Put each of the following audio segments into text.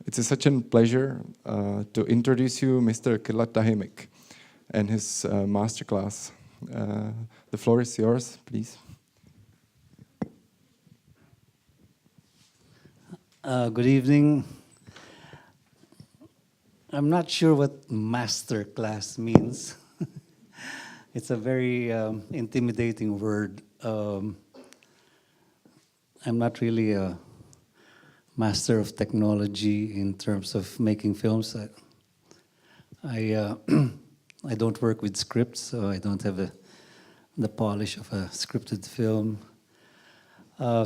It's such a pleasure to introduce you Mr. Kidlat Tahimik and his masterclass. The floor is yours, please. Good evening. I'm not sure what masterclass means. It's a very intimidating word. I'm not really a master of technology in terms of making films. I don't work with scripts, so I don't have the polish of a scripted film.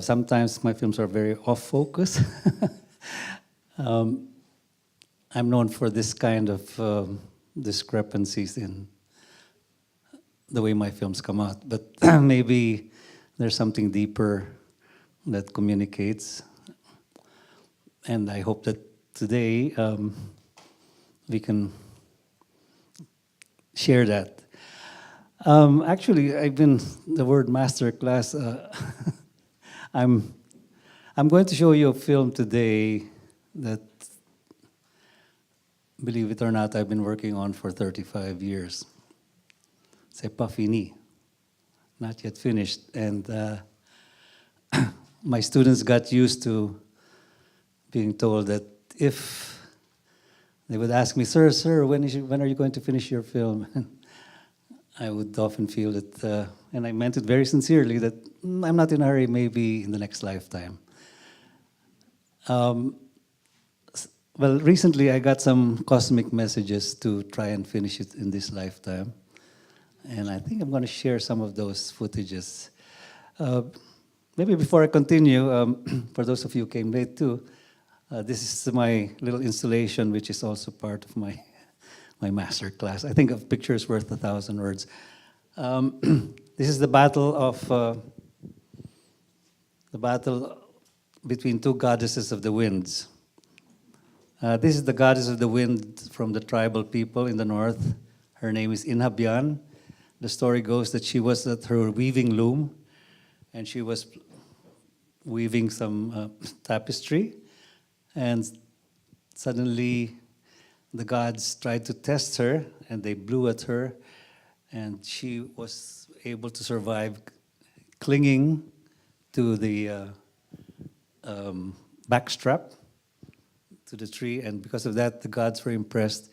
Sometimes my films are very off-focus. I'm known for this kind of discrepancies in the way my films come out, but maybe there's something deeper that communicates. And I hope that today we can share that. Actually, the word masterclass, I'm going to show you a film today that, believe it or not, I've been working on for 35 years. C'est pas fini, not yet finished. And my students got used to being told that if they would ask me, sir, when are you going to finish your film? I would often feel that, and I meant it very sincerely, that I'm not in a hurry, maybe in the next lifetime. Well, recently I got some cosmic messages to try and finish it in this lifetime. And I think I'm going to share some of those footages. Maybe before I continue, for those of you who came late too, this is my little installation, which is also part of my master class. I think a picture is worth 1,000 words. This is the battle between two goddesses of the winds. This is the goddess of the wind from the tribal people in the north. Her name is Inhabyan. The story goes that she was at her weaving loom, and she was weaving some tapestry, and suddenly the gods tried to test her, and they blew at her, and she was able to survive clinging to the backstrap to the tree, and because of that, the gods were impressed,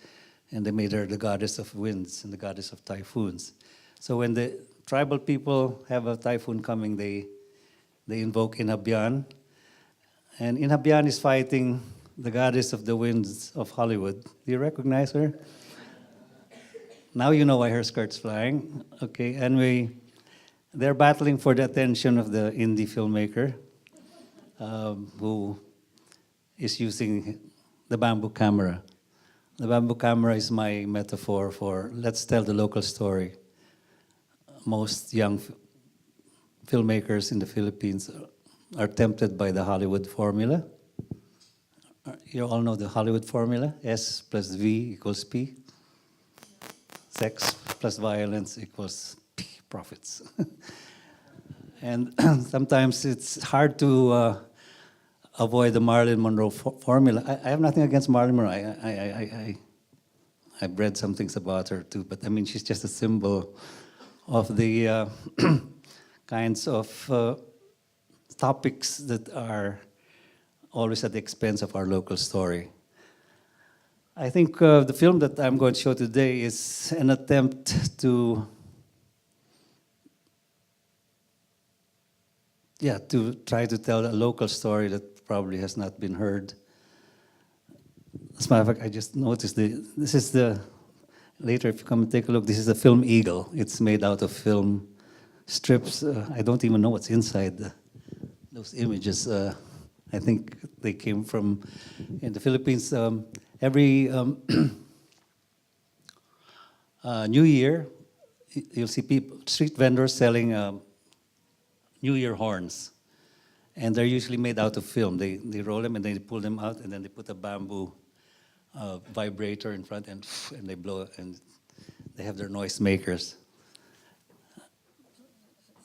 and they made her the goddess of winds and the goddess of typhoons. So when the tribal people have a typhoon coming, they invoke Inhabyan, and Inhabyan is fighting the goddess of the winds of Hollywood. Do you recognize her? Now you know why her skirt's flying. Okay, anyway, they're battling for the attention of the indie filmmaker who is using the bamboo camera. The bamboo camera is my metaphor for let's tell the local story. Most young filmmakers in the Philippines are tempted by the Hollywood formula. You all know the Hollywood formula, S plus V equals P. Sex plus violence equals P, profits. And sometimes it's hard to avoid the Marilyn Monroe formula. I have nothing against Marilyn Monroe. I've read some things about her too, but I mean, she's just a symbol of the kinds of topics that are always at the expense of our local story. I think the film that I'm going to show today is an attempt to try to tell a local story that probably has not been heard. As a matter of fact, I just noticed later if you come and take a look, this is the film Eagle. It's made out of film strips. I don't even know what's inside those images. I think they came from, in the Philippines, every New Year, you'll see street vendors selling New Year horns. And they're usually made out of film. They roll them and then they pull them out and then they put a bamboo vibrator in front and they blow it and they have their noise makers.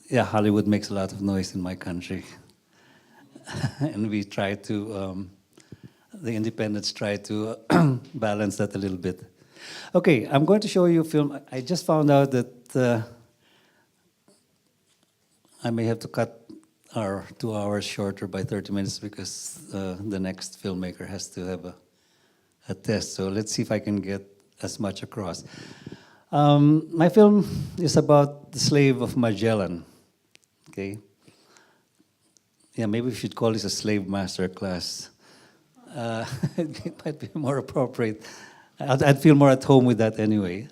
Yeah, Hollywood makes a lot of noise in my country. And we try to the independents try to balance that a little bit. Okay, I'm going to show you a film. I just found out that I may have to cut our 2 hours shorter by 30 minutes because the next filmmaker has to have a test. So let's see if I can get as much across. My film is about the slave of Magellan. Okay. Yeah, maybe we should call this a slave master class. It might be more appropriate. I'd feel more at home with that anyway.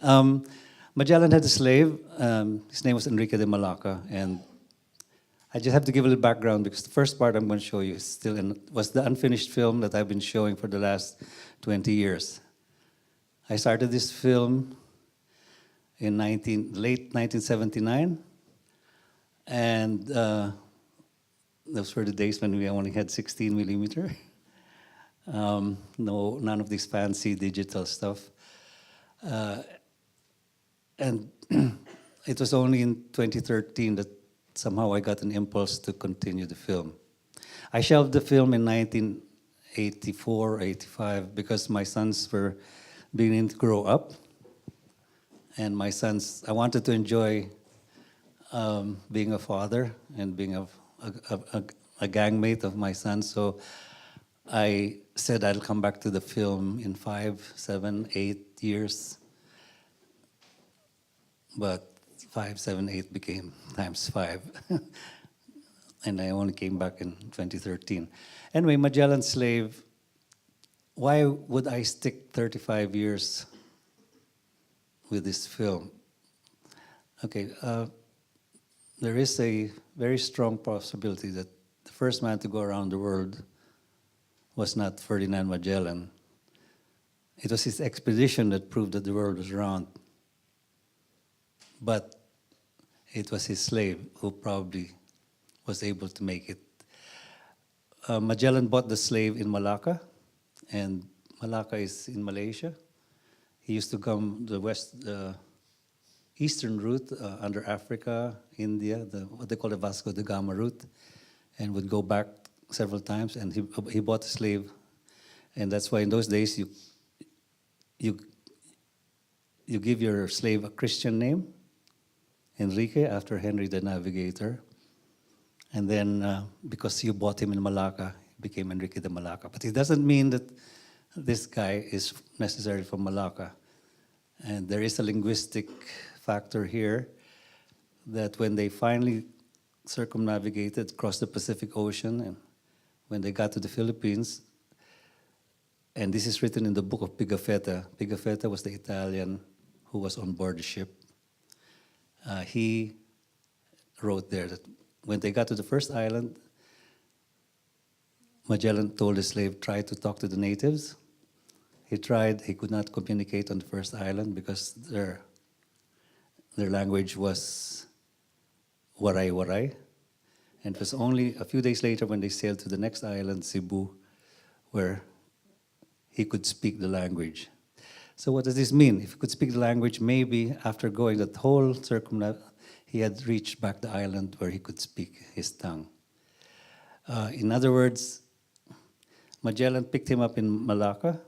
Magellan had a slave. His name was Enrique de Malacca, and I just have to give a little background because the first part I'm going to show you is was the unfinished film that I've been showing for the last 20 years. I started this film in late 1979, and those were the days when we only had 16 millimeter. None of this fancy digital stuff. And it was only in 2013 that somehow I got an impulse to continue the film. I shelved the film in 1984, 85 because my sons were beginning to grow up. And I wanted to enjoy being a father and being a gangmate of my son. So I said I'll come back to the film in 5, 7, 8 years. But 5, 7, 8 became times 5. And I only came back in 2013. Anyway, Magellan's Slave, why would I stick 35 years with this film? Okay, there is a very strong possibility that the first man to go around the world was not Ferdinand Magellan. It was his expedition that proved that the world was round. But it was his slave who probably was able to make it. Magellan bought the slave in Malacca, and Malacca is in Malaysia. He used to come the eastern route under Africa, India, what they call the Vasco da Gama route, and would go back several times. And he bought a slave, and that's why in those days you give your slave a Christian name, Enrique, after Henry the Navigator. And then because you bought him in Malacca, he became Enrique de Malacca. But it doesn't mean that this guy is necessarily from Malacca. And there is a linguistic factor here that when they finally circumnavigated across the Pacific Ocean, and when they got to the Philippines, and this is written in the book of Pigafetta. Pigafetta was the Italian who was on board the ship. He wrote there that when they got to the first island, Magellan told the slave, try to talk to the natives. He tried, he could not communicate on the first island because their language was waray. And it was only a few days later when they sailed to the next island, Cebu, where he could speak the language. So what does this mean? If he could speak the language, maybe after going that whole he had reached back the island where he could speak his tongue. In other words, Magellan picked him up in Malacca,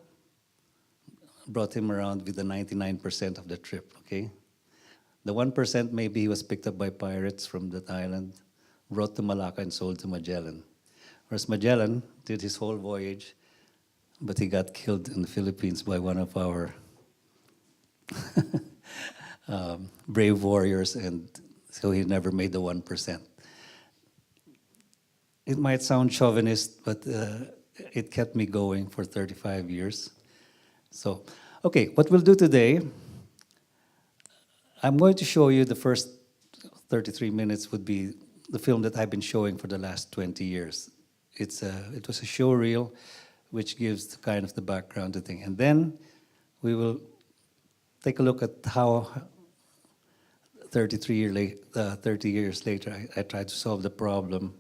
brought him around with the 99% of the trip, okay? The 1%, maybe he was picked up by pirates from that island, brought to Malacca and sold to Magellan. Whereas Magellan did his whole voyage, but he got killed in the Philippines by one of our brave warriors, and so he never made the 1%. It might sound chauvinist, but it kept me going for 35 years. So, okay, what we'll do today, I'm going to show you the first 33 minutes would be the film that I've been showing for the last 20 years. It was a show reel which gives kind of the background to the thing. And then we will take a look at how 30 years later I tried to solve the problem,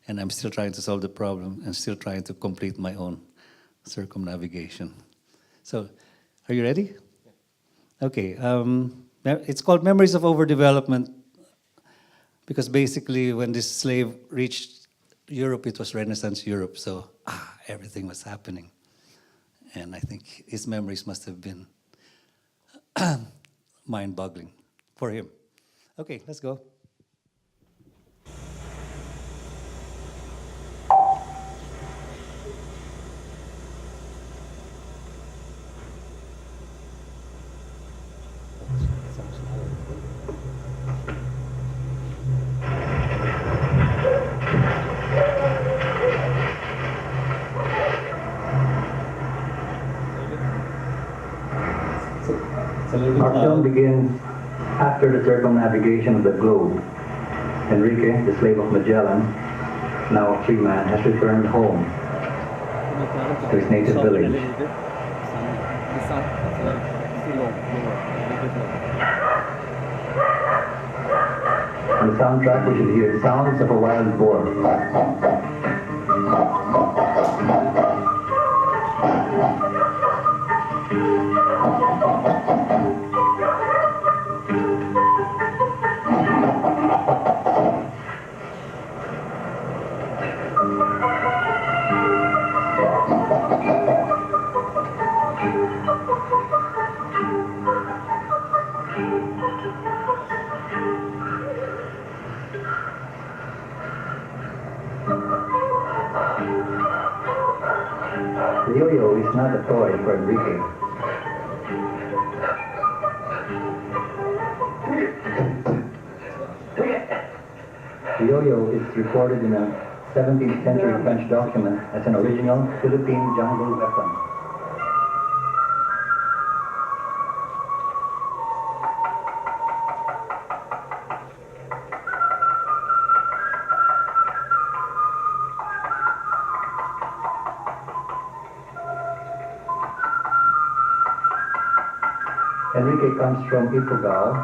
and I'm still trying to solve the problem and still trying to complete my own circumnavigation. So, are you ready? Okay, it's called Memories of Overdevelopment because basically when this slave reached Europe, it was Renaissance Europe, so everything was happening. And I think his memories must have been mind-boggling for him. Okay, let's go. Our film begins after the circumnavigation of the globe. Enrique, the slave of Magellan, now a free man, has returned home to his native village. On the soundtrack, we should hear the sounds of a wild boar. The yo-yo is not a toy for Enrique. The yo-yo is recorded in a 17th century French document as an original Philippine jungle weapon. Enrique comes from Ifugao,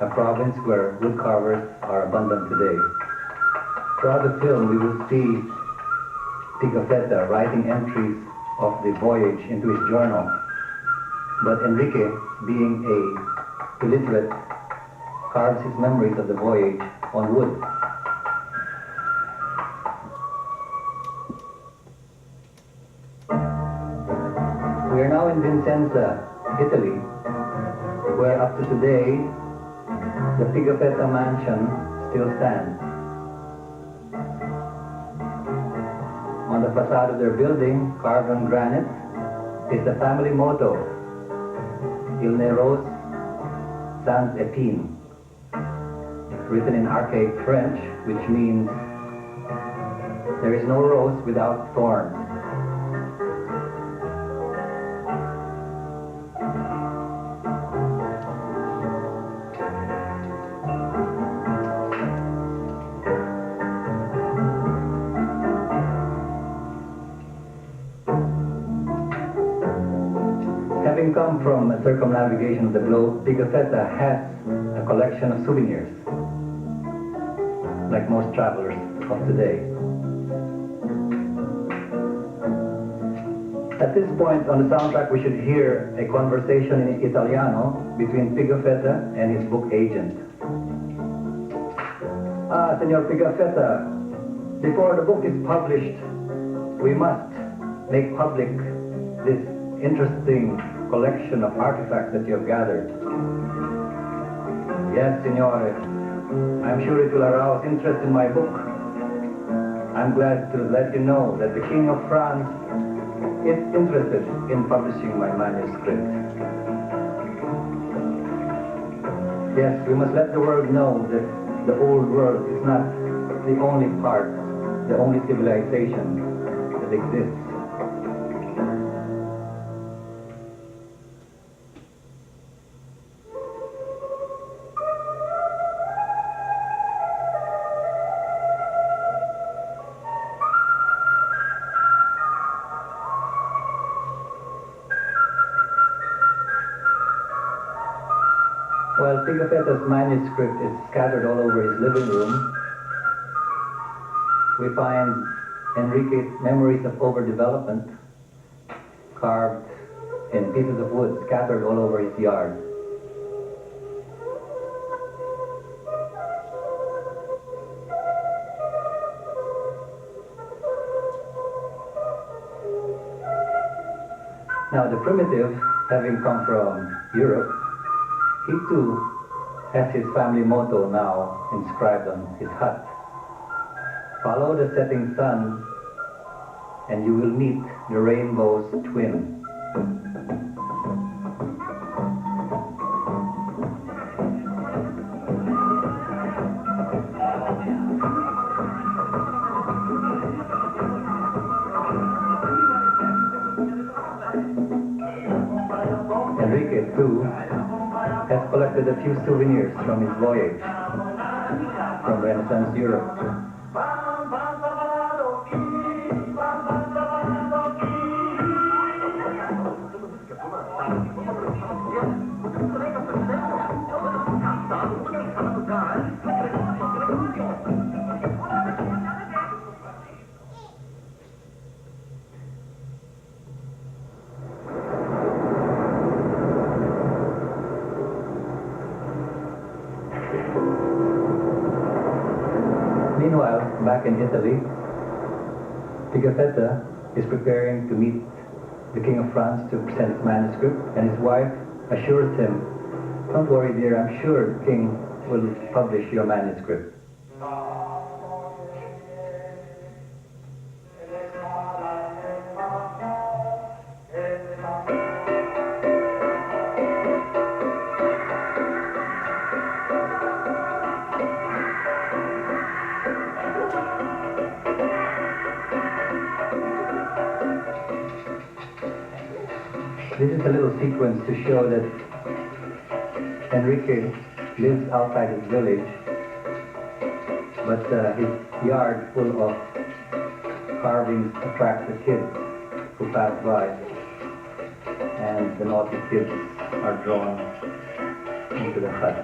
a province where woodcarvers are abundant today. Throughout the film, we will see Pigafetta writing entries of the voyage into his journal. But Enrique, being a illiterate, carves his memories of the voyage on wood. We are now in Vicenza, Italy, where up to today, the Pigafetta mansion still stands. On the facade of their building, carved on granite, is the family motto, Il ne rose sans épine, written in archaic French, which means there is no rose without thorns. Having come from a circumnavigation of the globe, Pigafetta has a collection of souvenirs, like most travelers of today. At this point on the soundtrack, we should hear a conversation in Italiano between Pigafetta and his book agent. Senor Pigafetta, before the book is published, we must make public this interesting collection of artifacts that you have gathered. Yes, Signore, I'm sure it will arouse interest in my book. I'm glad to let you know that the King of France is interested in publishing my manuscript. Yes, we must let the world know that the old world is not the only part, the only civilization that exists. While Pigafetta's manuscript is scattered all over his living room, we find Enrique's memories of overdevelopment carved in pieces of wood scattered all over his yard. Now the primitive, having come from Europe, he too has his family motto now inscribed on his hut. Follow the setting sun and you will meet the rainbow's twin. Enrique, too, has collected a few souvenirs from his voyage from Renaissance Europe. Meanwhile, back in Italy, Pigafetta is preparing to meet the King of France to present his manuscript, and his wife assures him, "Don't worry, dear, I'm sure the King will publish your manuscript." This is a little sequence to show that Enrique lives outside his village, but his yard full of carvings attracts the kids who pass by, and the naughty kids are drawn into the hut.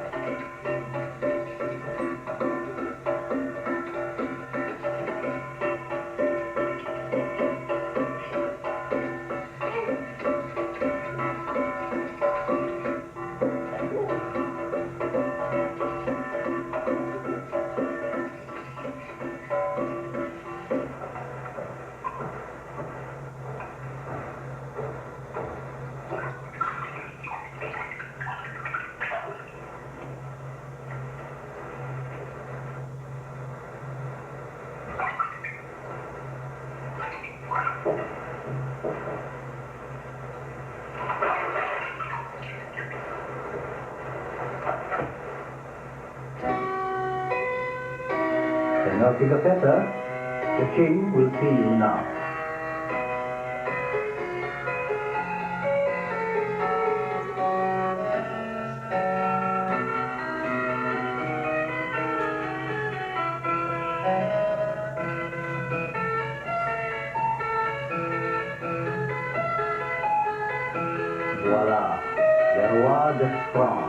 Now, Pigafetta, the king will see you now. Voila, le roi de France.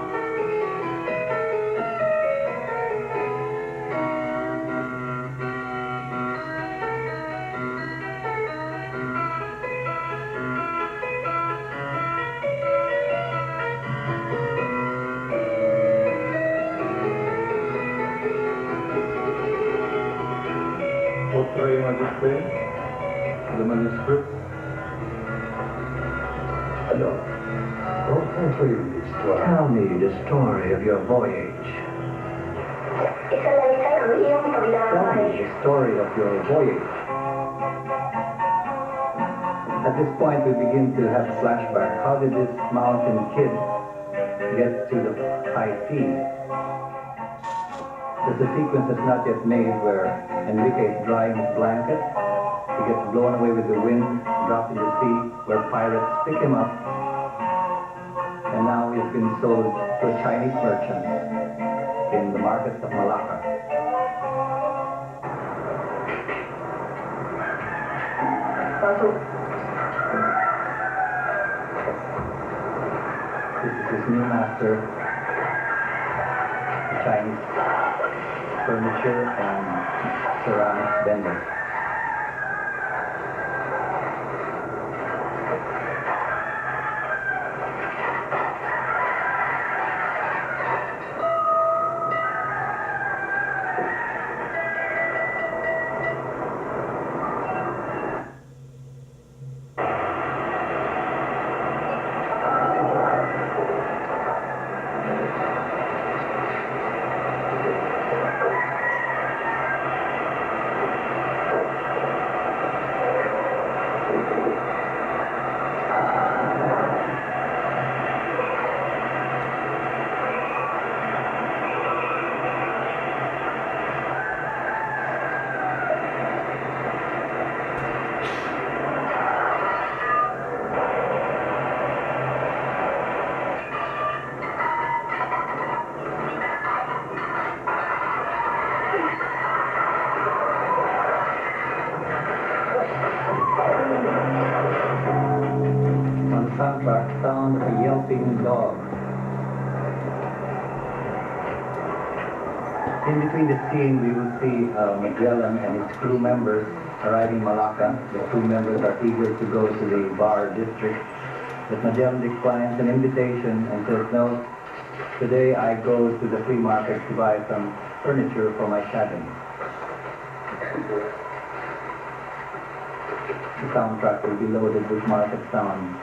Votre Majesté, le manuscrit. Alors, racontez l'histoire. Tell me the story of your voyage. Tell me the story of your voyage. At this point, we begin to have a flashback. How did this mountain kid get to the high seas? There's a sequence that's not yet made where Enrique is drying his blanket. He gets blown away with the wind, dropped in the sea, where pirates pick him up. And now he's been sold to a Chinese merchant in the markets of Malacca. This is his new master, the Chinese furniture and ceramic vendor. On the soundtrack, sound of a yelping dog. In between the scene, we will see Magellan and his crew members arriving in Malacca. The crew members are eager to go to the bar district, but Magellan declines an invitation and says, "No, today I go to the flea market to buy some furniture for my cabin." The soundtrack will be loaded with market sound.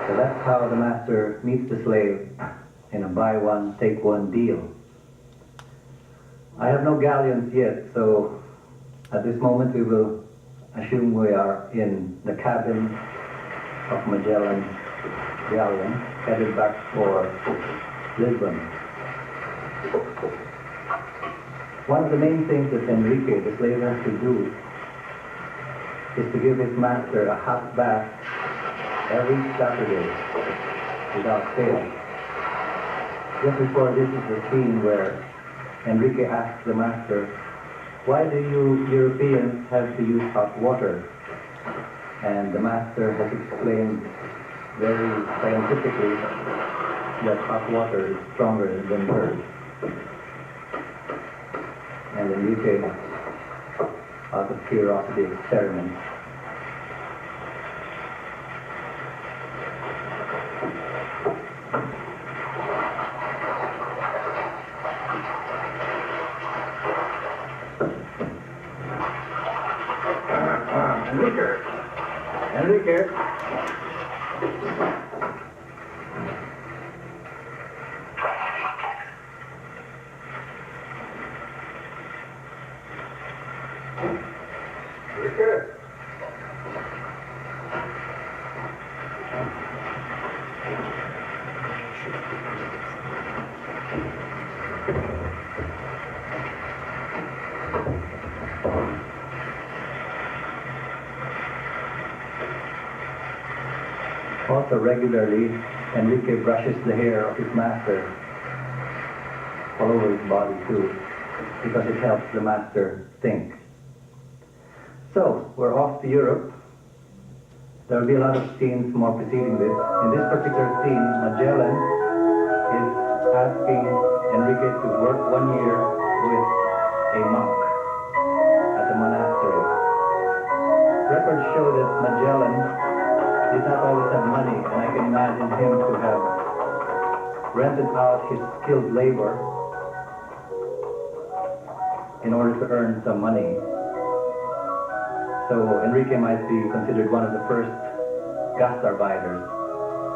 So that's how the master meets the slave in a buy one, take one deal. I have no galleons yet, so at this moment we will assume we are in the cabin of Magellan's galleon, headed back for Lisbon. One of the main things that Enrique, the slave, has to do is to give his master a hot bath every Saturday without fail. Just before this is the scene where Enrique asks the master, "Why do you Europeans have to use hot water?" And the master has explained very scientifically that hot water is stronger than dirt. And Enrique, out of curiosity, experiments. Enrique. Also regularly, Enrique brushes the hair of his master all over his body too, because it helps the master think. So, we're off to Europe. There will be a lot of scenes more preceding this. In this particular scene, Magellan is asking Enrique to work 1 year with a monk at the monastery. Records show that Magellan did not always have money, and I can imagine him to have rented out his skilled labor in order to earn some money. So Enrique might be considered one of the first gastarbeiters,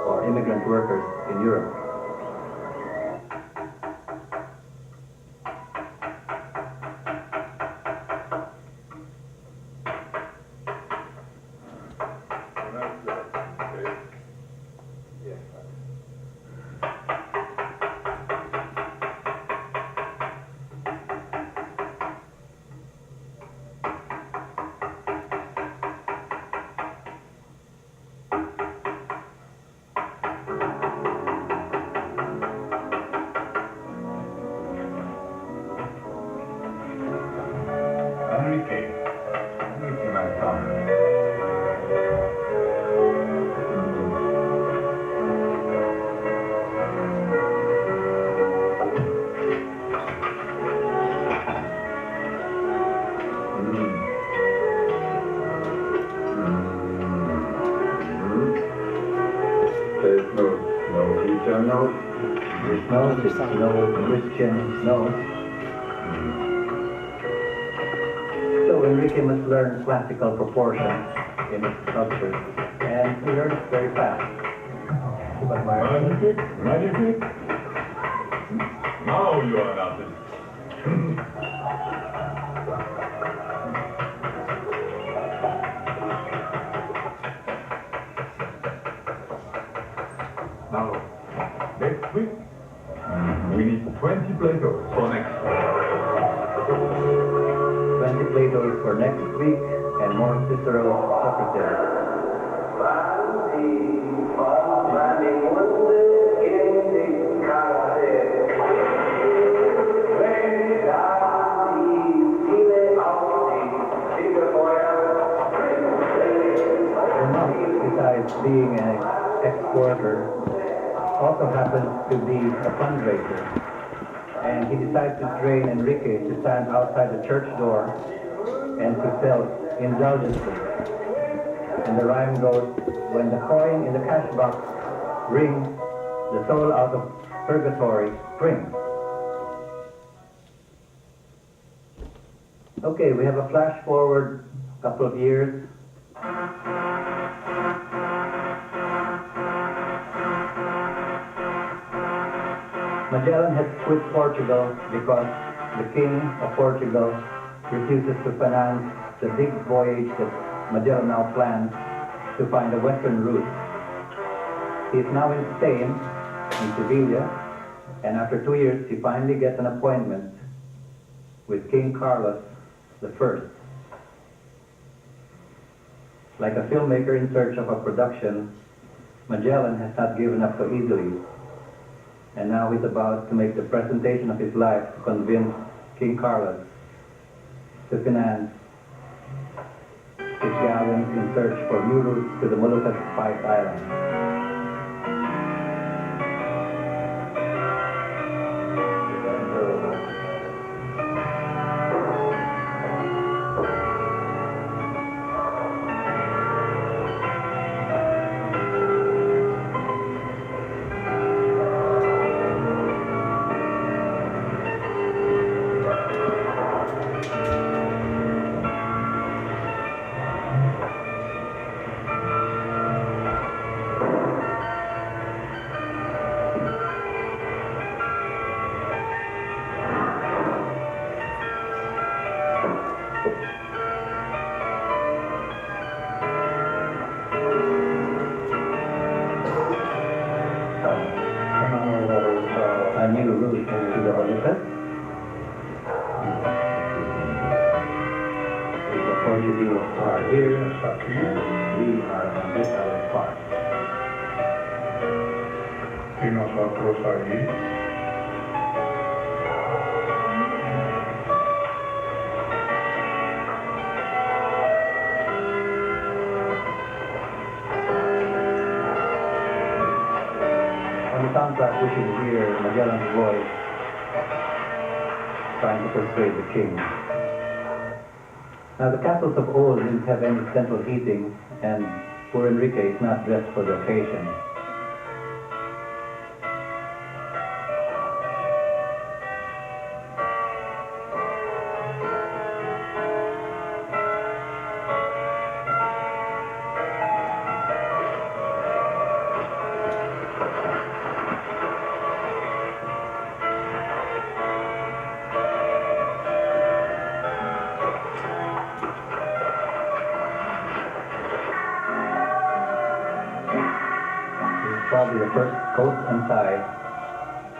or immigrant workers in Europe. your nose. This nose is no Christian nose. So Enrique must learn classical proportion in his sculptures, and he learns very fast. But Magnifique, magnifique. Now you are an artist. Now, next week, we need 20 Platos for next week. 20 Platos for next week, and more Cicero Socrates. Besides being an exporter, also happens to be a fundraiser. And he decides to train Enrique to stand outside the church door and to sell indulgences. And the rhyme goes, when the coin in the cash box rings, the soul out of purgatory springs. Okay, we have a flash forward a couple of years. Magellan has quit Portugal because the king of Portugal refuses to finance the big voyage that Magellan now plans to find a western route. He is now in Spain, in Sevilla, and after 2 years he finally gets an appointment with King Carlos I. Like a filmmaker in search of a production, Magellan has not given up so easily. And now he's about to make the presentation of his life to convince King Carlos to finance his galleons in search for new routes to the Moluccas Spice Islands. A new route to the Moluccas. The Portuguese are here, we are on this other part. Y nosotros ahí. On the soundtrack, we should hear Magellan's voice trying to persuade the king. Now, the castles of old didn't have any central heating, and poor Enrique is not dressed for the occasion. Probably the first coat and tie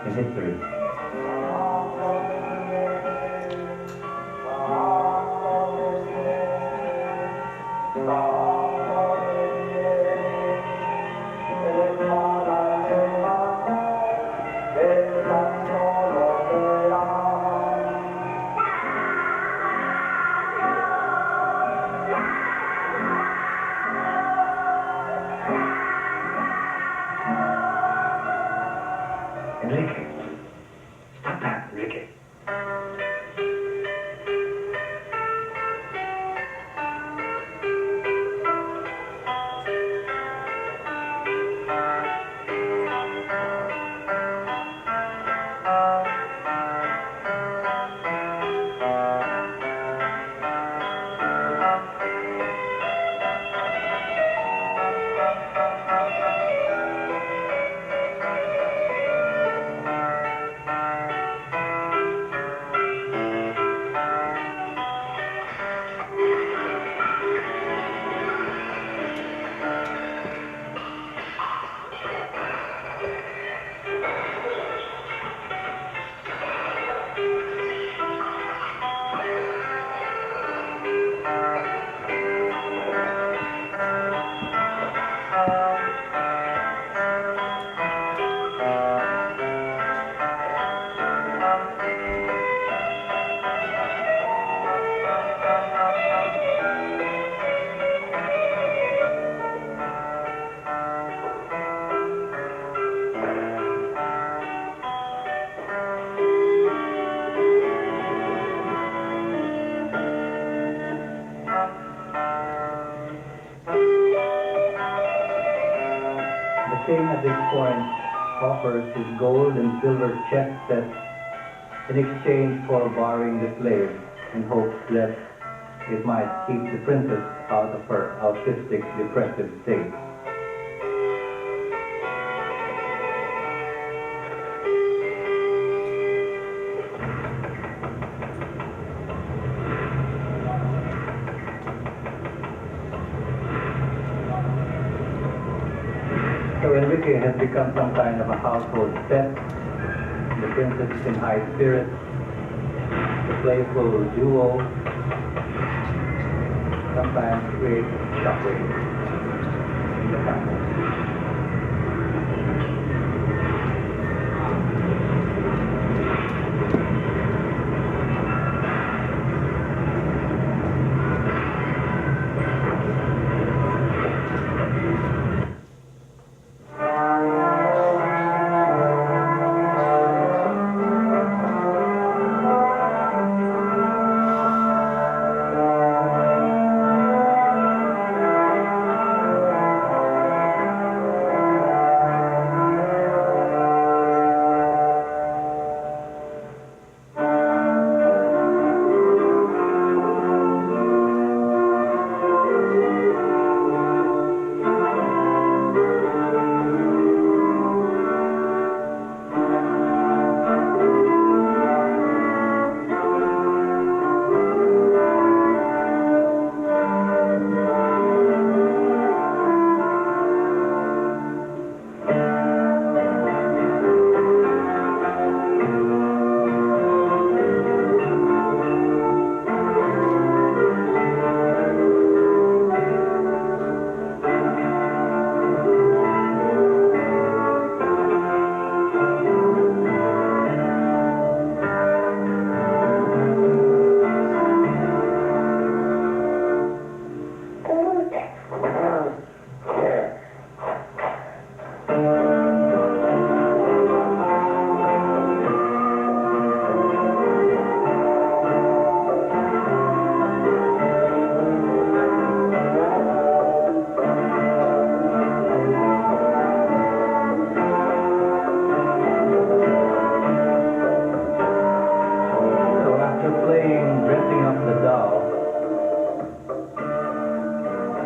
in history. king at this point offers his gold and silver chess set in exchange for borrowing the slave in hopes that it might keep the princess out of her autistic, depressive state. So Enrique has become some kind of a household pet. The princess is in high spirits. The playful duo sometimes creates shockwaves in the family.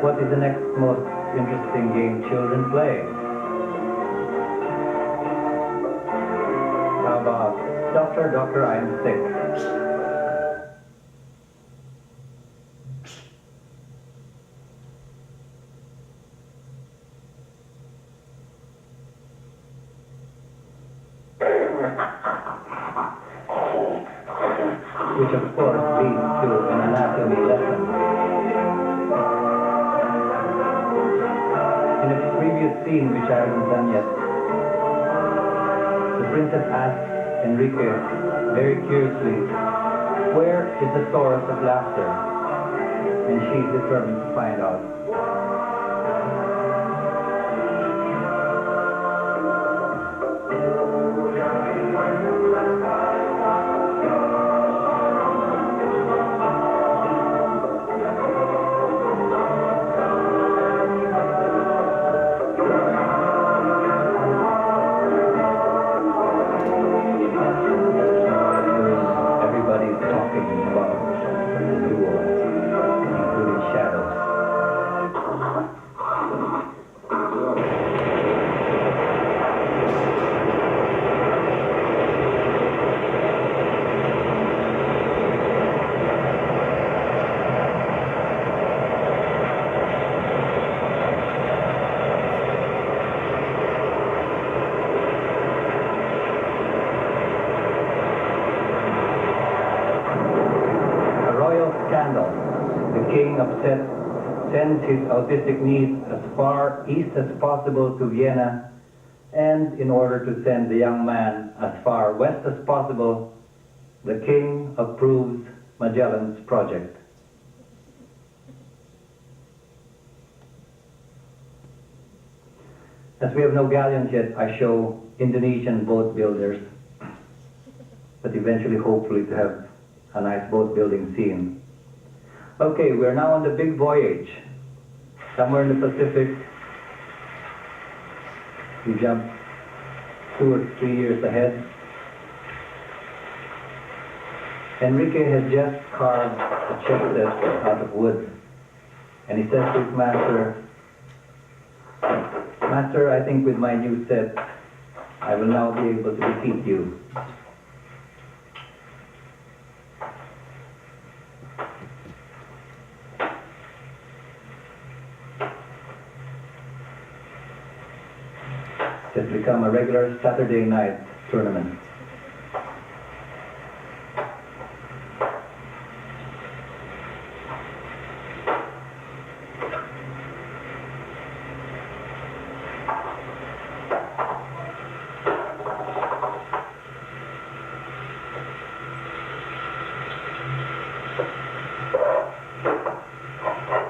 What is the next most interesting game children play? How about Doctor, Doctor, I am sick? Which of course leads to an anatomy lesson. In a previous scene, which I haven't done yet, the princess asks Enrique very curiously, where is the source of laughter? And she's determined to find out. Upset, sends his autistic niece as far east as possible to Vienna, and in order to send the young man as far west as possible, the king approves Magellan's project. As we have no galleons yet, I show Indonesian boat builders, but eventually, hopefully, to have a nice boat building scene. Okay, we're now on the big voyage, somewhere in the Pacific. We jumped 2 or 3 years ahead. Enrique had just carved a chess set out of wood, and he says to his master, "Master, I think with my new set, I will now be able to defeat you." It has become a regular Saturday night tournament.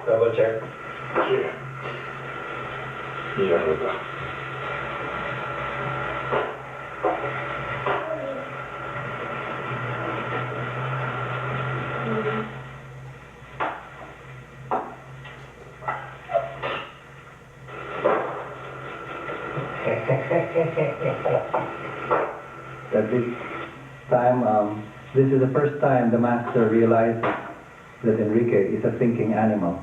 Double check. Mierda. That this time, this is the first time the master realizes that Enrique is a thinking animal.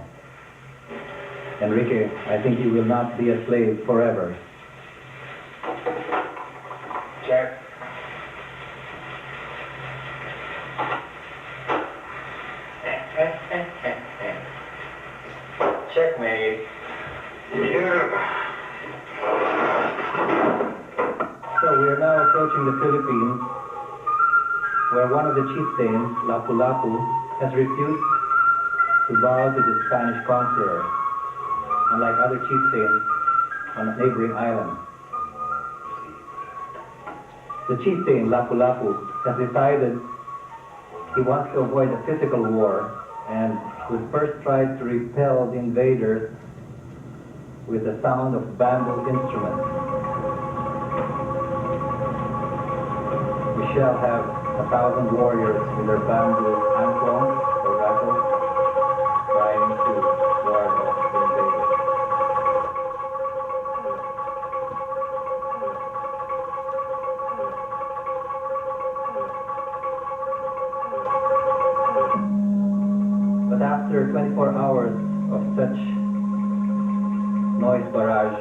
Enrique, I think you will not be a slave forever. Check. Checkmate. Yeah. So we are now approaching the Philippines, where one of the chieftains, Lapu-Lapu, has refused to bow to the Spanish conqueror, unlike other chieftains on a neighboring island. The chieftain, Lapu-Lapu, has decided he wants to avoid a physical war and would first try to repel the invaders with the sound of bamboo instruments. We shall have 1,000 warriors with their bamboo angklong or rifles trying to ward off the invaders. But after 24 hours of such noise barrage,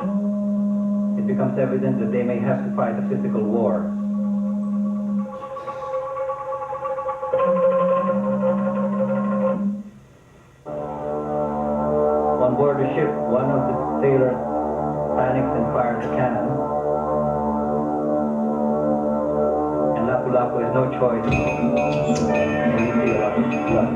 it becomes evident that they may have to fight a physical war. On board the ship, one of the sailors panics and fires a cannon. And Lapu-Lapu has no choice. We see a lot of blood.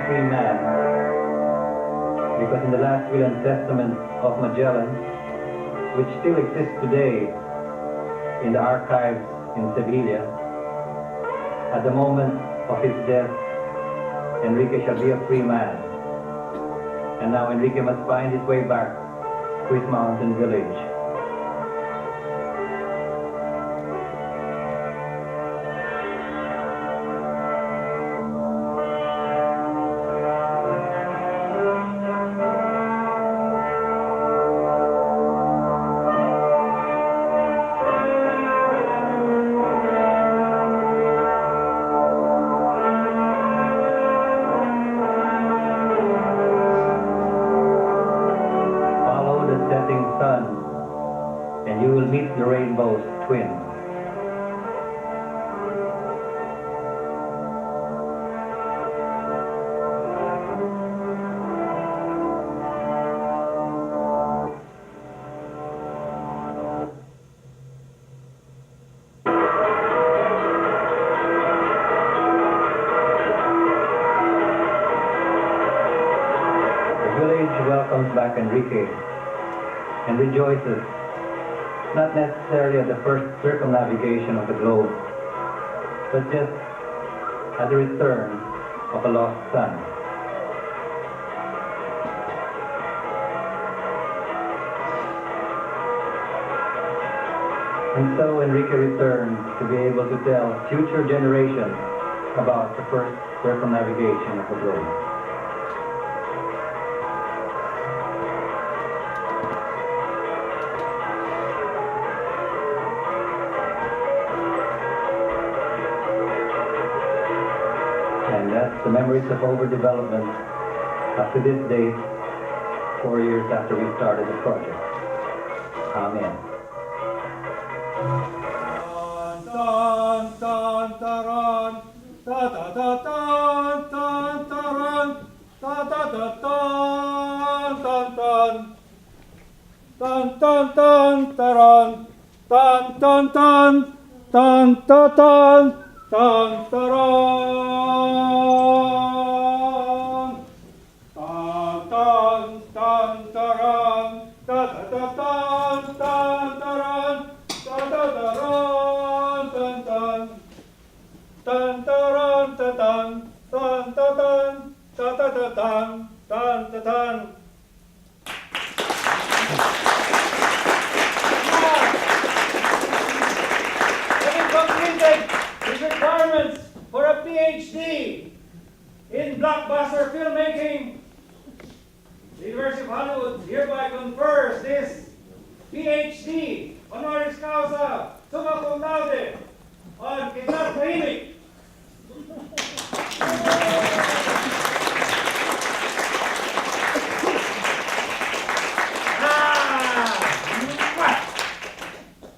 Free man, because in the last will and testament of Magellan, which still exists today in the archives in Sevilla, at the moment of his death, Enrique shall be a free man. And now Enrique must find his way back to his mountain village. And you will meet the rainbow's twin. stage welcomes back Enrique and rejoices, not necessarily at the first circumnavigation of the globe, but just at the return of a lost son. And so Enrique returns to be able to tell future generations about the first circumnavigation of the globe. And that's the memories of overdevelopment up to this date, 4 years after we started the project. Amen. Having completed his requirements for a PhD in blockbuster filmmaking, the University of Hollywood hereby confers this PhD honoris causa summa cum laude on Kidlat Tahimik.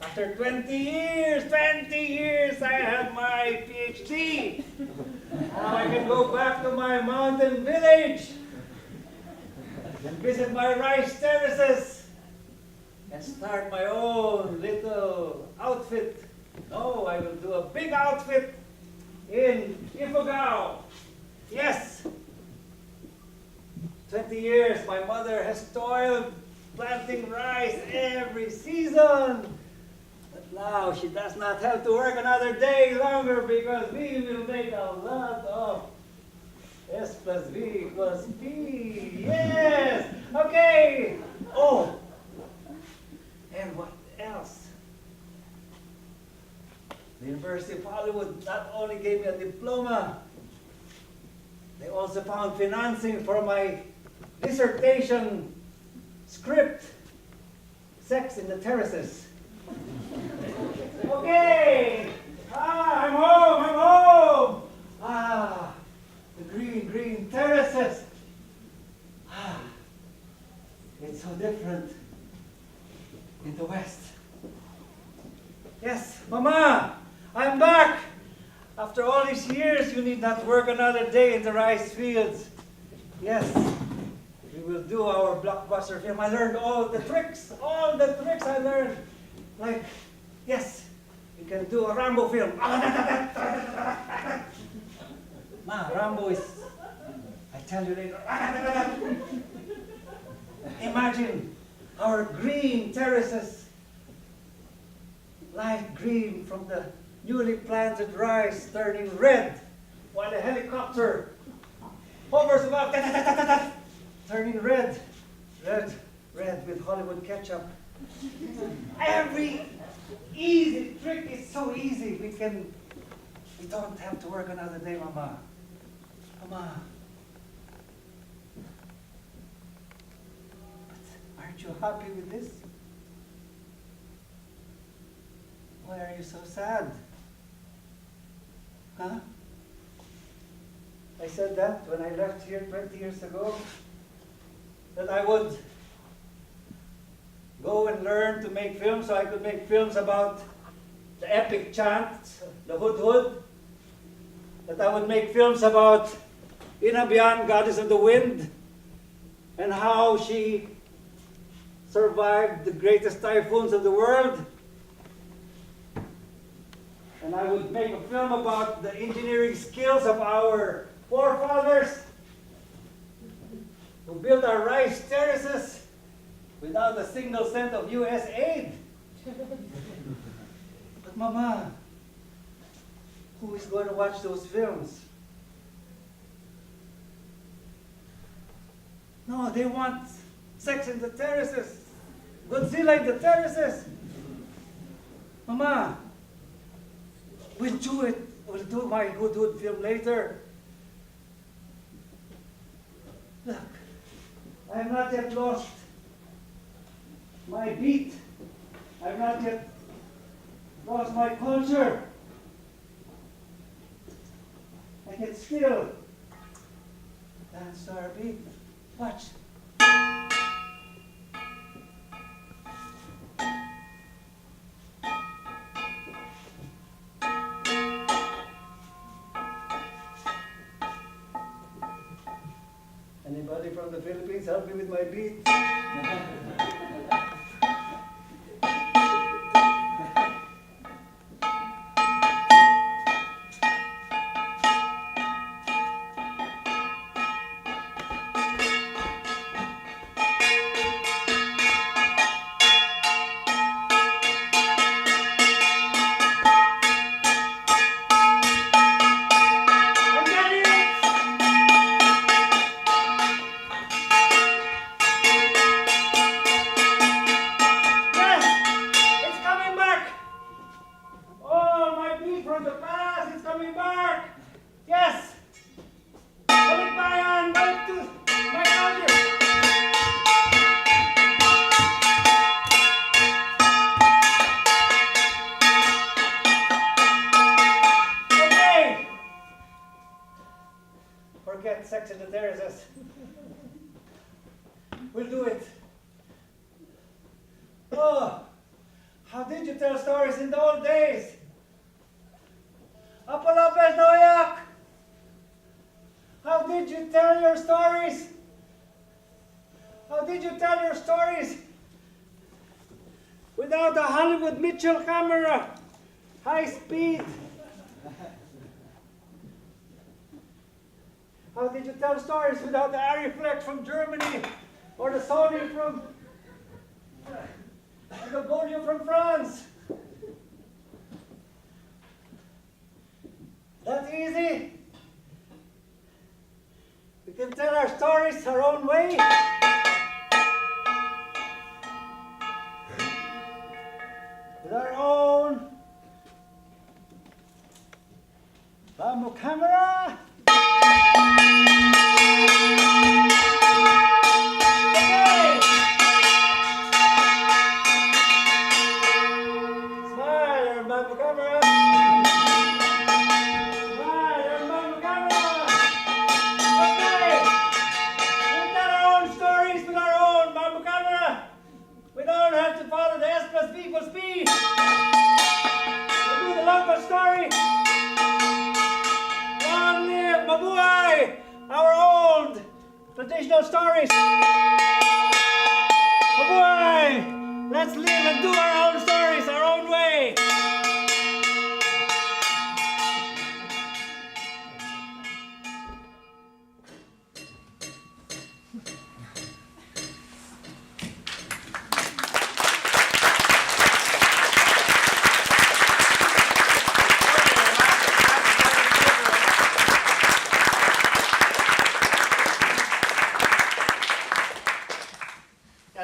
After 20 years, I have my PhD. Now I can go back to my mountain village and visit my rice terraces and start my own little outfit. No, I will do a big outfit in Ifugao. Yes. 20 years, my mother has toiled planting rice every season. But now she does not have to work another day longer because we will make a lot of S plus V equals P. Yes. Okay. Oh. And what else? The University of Hollywood not only gave me a diploma, they also found financing for my dissertation script, Sex in the Terraces. Okay, I'm home. The green terraces. It's so different in the West. Yes, Mama, I'm back. After all these years, you need not work another day in the rice fields. Yes, we will do our blockbuster film. I learned all the tricks I learned. Like, yes, you can do a Rambo film. Ma, Rambo is, I tell you later. Imagine our green terraces, light green from the newly planted rice turning red while a helicopter hovers above, turning red with Hollywood ketchup. Every easy trick is so easy. We don't have to work another day, Mama. Mama. But aren't you happy with this? Why are you so sad? Huh? I said that when I left here 20 years ago, that I would go and learn to make films so I could make films about the epic chant, the hudhud, that I would make films about Inabian, goddess of the wind, and how she survived the greatest typhoons of the world. And I would make a film about the engineering skills of our forefathers. who built our rice terraces without a single cent of US aid. But Mama, who is going to watch those films? No, they want sex in the terraces, Godzilla in the terraces. Mama, we'll do it. We'll do my Goodwood film later. Look, I have not yet lost my beat. I have not yet lost my culture. I can still dance to our beat. Watch. Anybody from the Philippines help me with my beat? Forget sex in the terraces. We'll do it. Oh, how did you tell stories in the old days? Apo Lopez Noyak! How did you tell your stories? How did you tell your stories without a Hollywood Mitchell camera? High speed. How did you tell stories without the Ariflex from Germany or the Sony from the Bolio from France? That's easy. We can tell our stories our own way. With our own bamboo camera. Traditional stories. Oh boy, let's live and do our own stories our own way.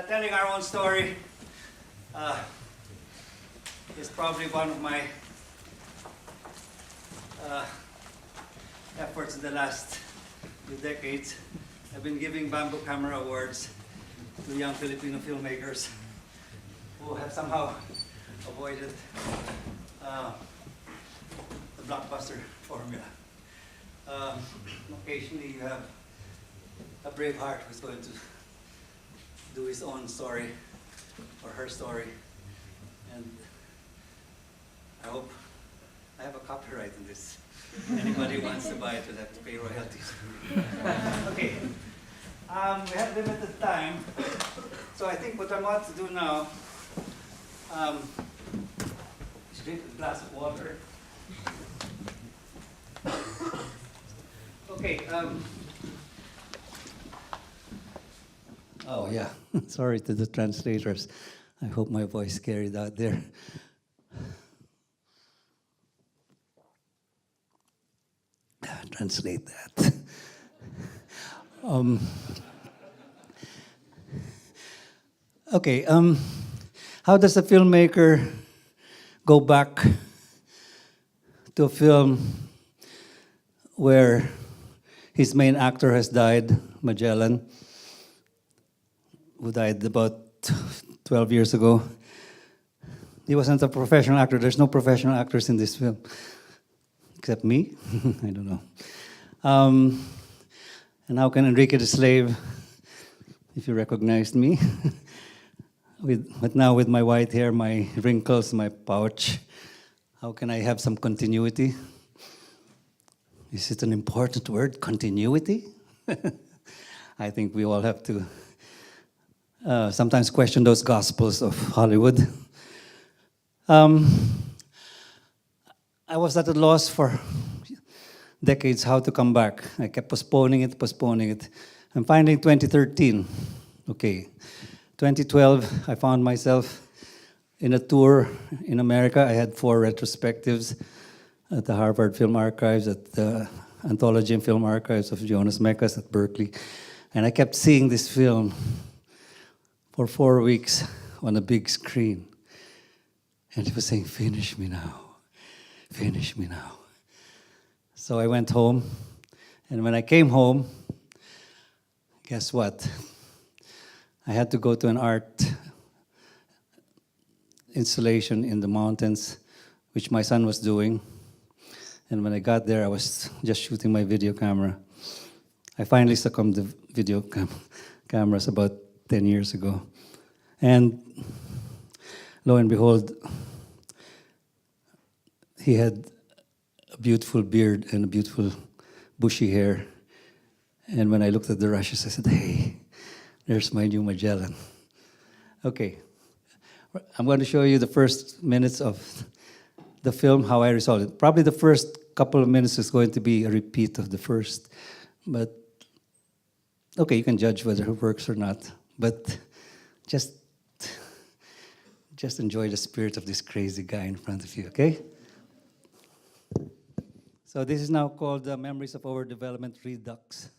Telling our own story is probably one of my efforts in the last few decades. I've been giving Bamboo Camera Awards to young Filipino filmmakers who have somehow avoided the blockbuster formula. Occasionally you have a brave heart who's going to do his own story or her story, and I hope I have a copyright in this. Anybody wants to buy it will have to pay royalties. Okay, we have limited time, so I think what I want to do now is drink a glass of water. Okay. Oh, yeah. Sorry to the translators. I hope my voice carried out there. Translate that. Okay, how does a filmmaker go back to a film where his main actor has died, Magellan, who died about 12 years ago? He wasn't a professional actor. There's no professional actors in this film. Except me? I don't know. And how can Enrique the Slave, if you recognized me, but now with my white hair, my wrinkles, my pouch, how can I have some continuity? Is it an important word, continuity? I think we all have to sometimes question those gospels of Hollywood. I was at a loss for decades how to come back. I kept postponing it. And finally, in 2013, okay, 2012, I found myself in a tour in America. I had 4 retrospectives at the Harvard Film Archives, at the Anthology and Film Archives of Jonas Mekas at Berkeley. And I kept seeing this film for 4 weeks on a big screen. And it was saying, finish me now. Finish me now. So I went home, and when I came home, guess what? I had to go to an art installation in the mountains, which my son was doing. And when I got there, I was just shooting my video camera. I finally succumbed to video cameras about 10 years ago. And lo and behold, he had a beautiful beard and a beautiful bushy hair. And when I looked at the rushes, I said, hey, there's my new Magellan. Okay, I'm going to show you the first minutes of the film, how I resolved it. Probably the first couple of minutes is going to be a repeat of the first. But, okay, you can judge whether it works or not. But just enjoy the spirit of this crazy guy in front of you, okay? So this is now called Memories of Overdevelopment Redux.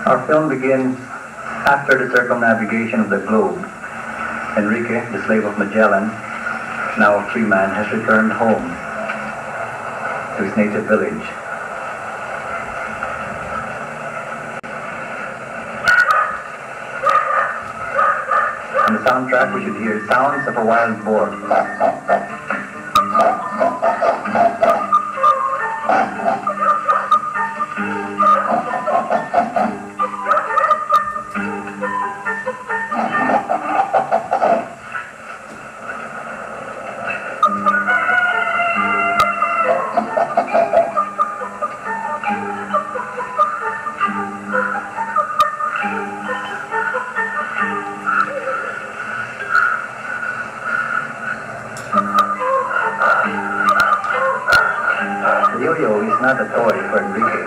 Our film begins after the circumnavigation of the globe. Enrique, the slave of Magellan, now a free man, has returned home to his native village. On the soundtrack, we should hear sounds of a wild boar. The yo-yo is not a toy for Enrique.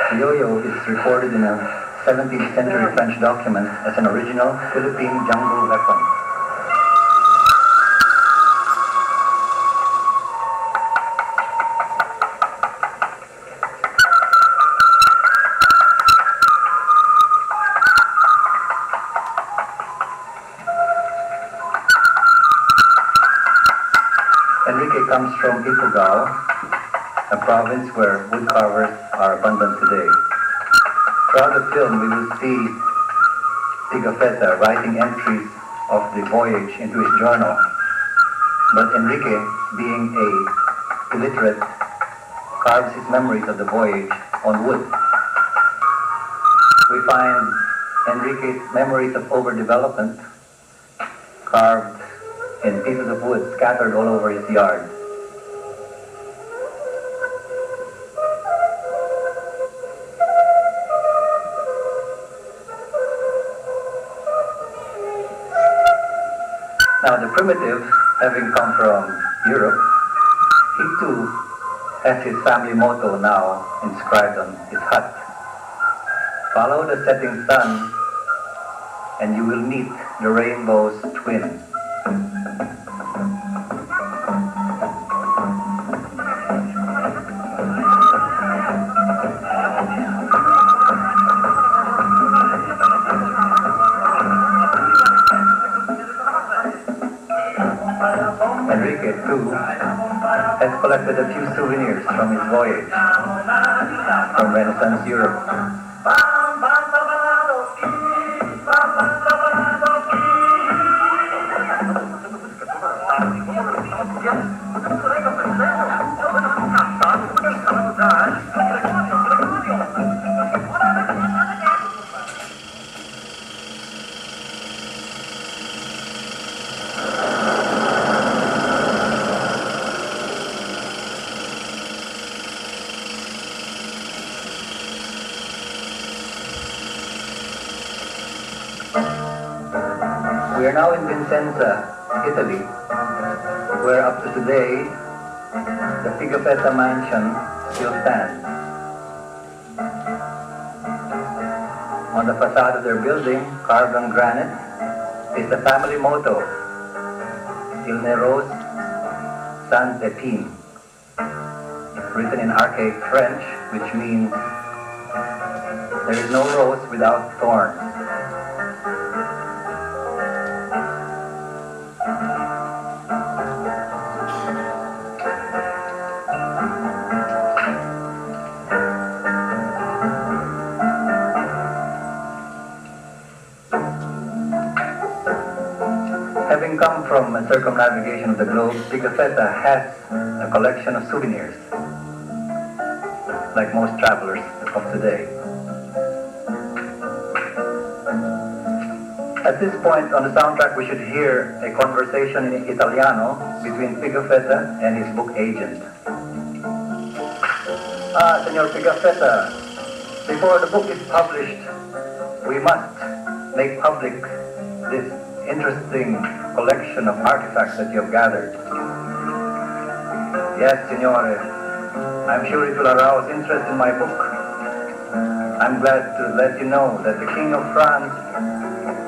The yo-yo is recorded in a 17th century French document as an original Philippine jungle weapon. Enrique comes from Ifugao, a province where woodcarvers are abundant today. Throughout the film, we will see Pigafetta writing entries of the voyage into his journal. But Enrique, being a illiterate, carves his memories of the voyage on wood. We find Enrique's memories of overdevelopment carved in pieces of wood scattered all over his yard. Now the primitive, having come from Europe, he too has his family motto now inscribed on his hut. Follow the setting sun and you will meet the rainbow's twin. Enrique, too, has collected a few souvenirs from his voyage from Renaissance Europe. We are now in Vicenza, Italy, where up to today, the Pigafetta mansion still stands. On the facade of their building, carved on granite, is the family motto, Il ne rose sans épine, written in archaic French, which means there is no rose without thorns. Having come from a circumnavigation of the globe, Pigafetta has a collection of souvenirs, like most travelers of today. At this point on the soundtrack, we should hear a conversation in Italiano between Pigafetta and his book agent. Senor Pigafetta, before the book is published, we must make public this interesting collection of artifacts that you have gathered. Yes, Signore, I'm sure it will arouse interest in my book. I'm glad to let you know that the King of France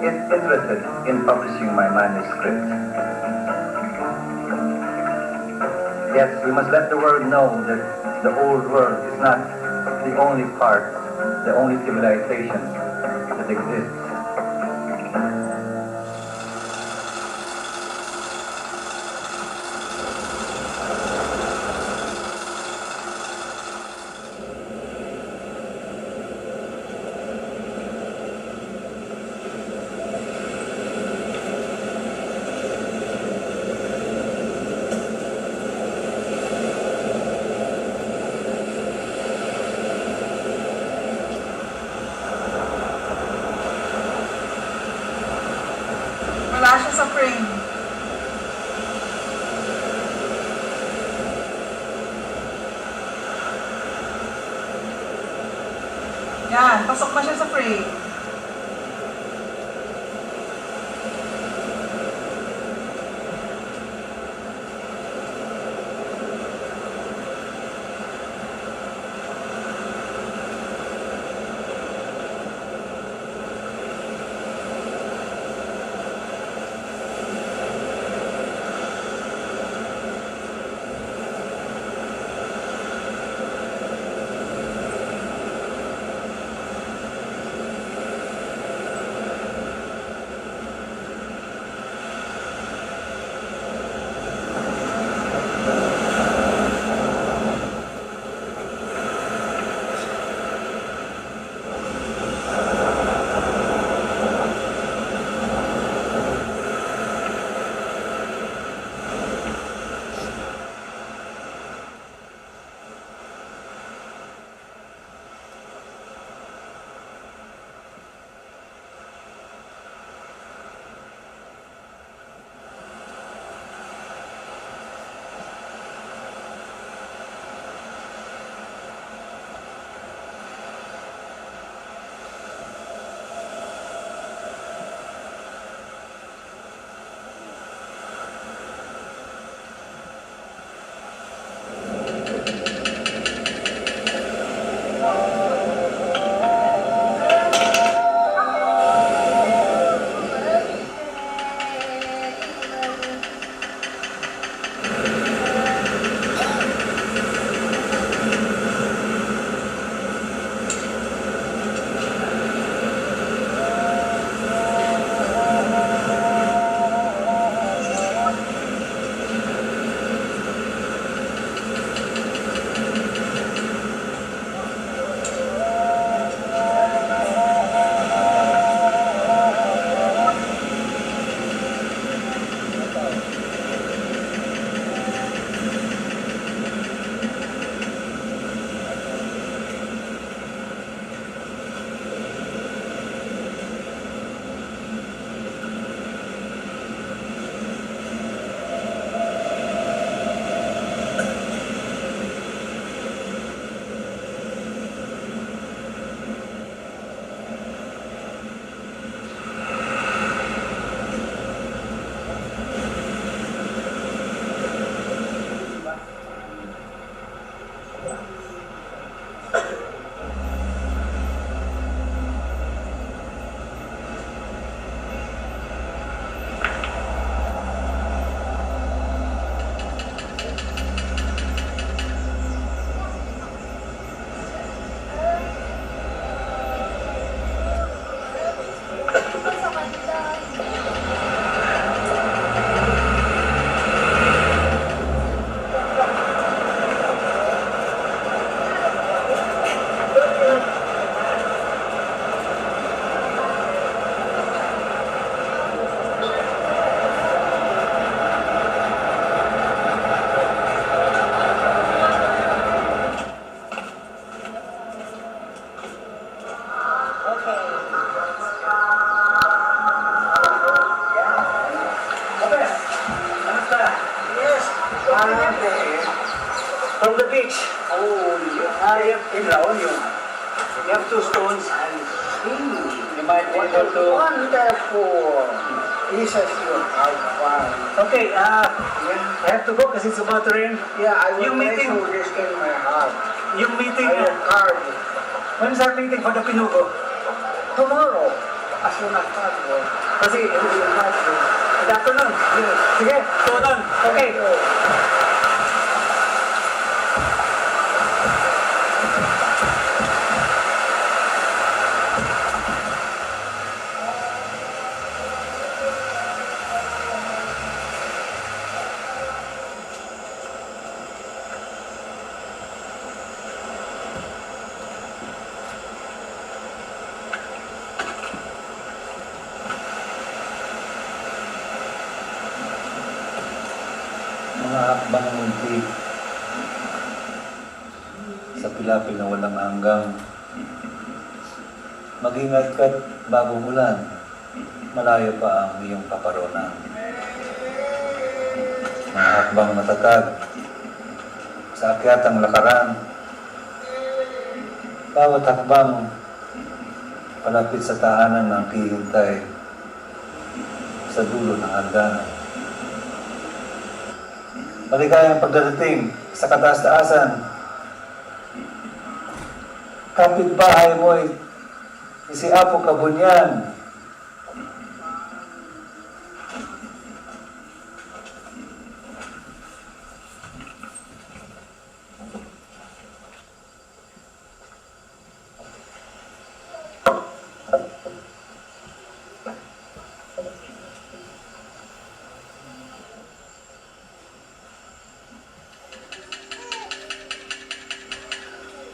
is interested in publishing my manuscript. Yes, we must let the world know that the old world is not the only part, the only civilization that exists. Wala siya sa frame. Yan, pasok na siya sa frame. From the beach. Oh, in La Union. You have 2 stones. You might be able to... Wonderful. Jesus, you have fun. Okay, I have to go because it's about to rain. Yeah, I will meeting to this in my heart. Yung meeting... I will carve. When is our meeting for the Pinugo? Tomorrow. As soon as possible. Kasi it will be hard. Good afternoon. Yes. Sige, so done. Okay. Mga hakbang muntik sa pilapil na walang hanggang. Mag-ingat ka't bago ulan, malayo pa ang iyong kaparonan. Mga hakbang matatag sa akyatang lakaran. Bawat hakbang palapit sa tahanan ng hihintay sa dulo ng hagdanan. Maligayang pagdating sa kataas-taasan. Kapitbahay mo'y si Apo Kabunyan.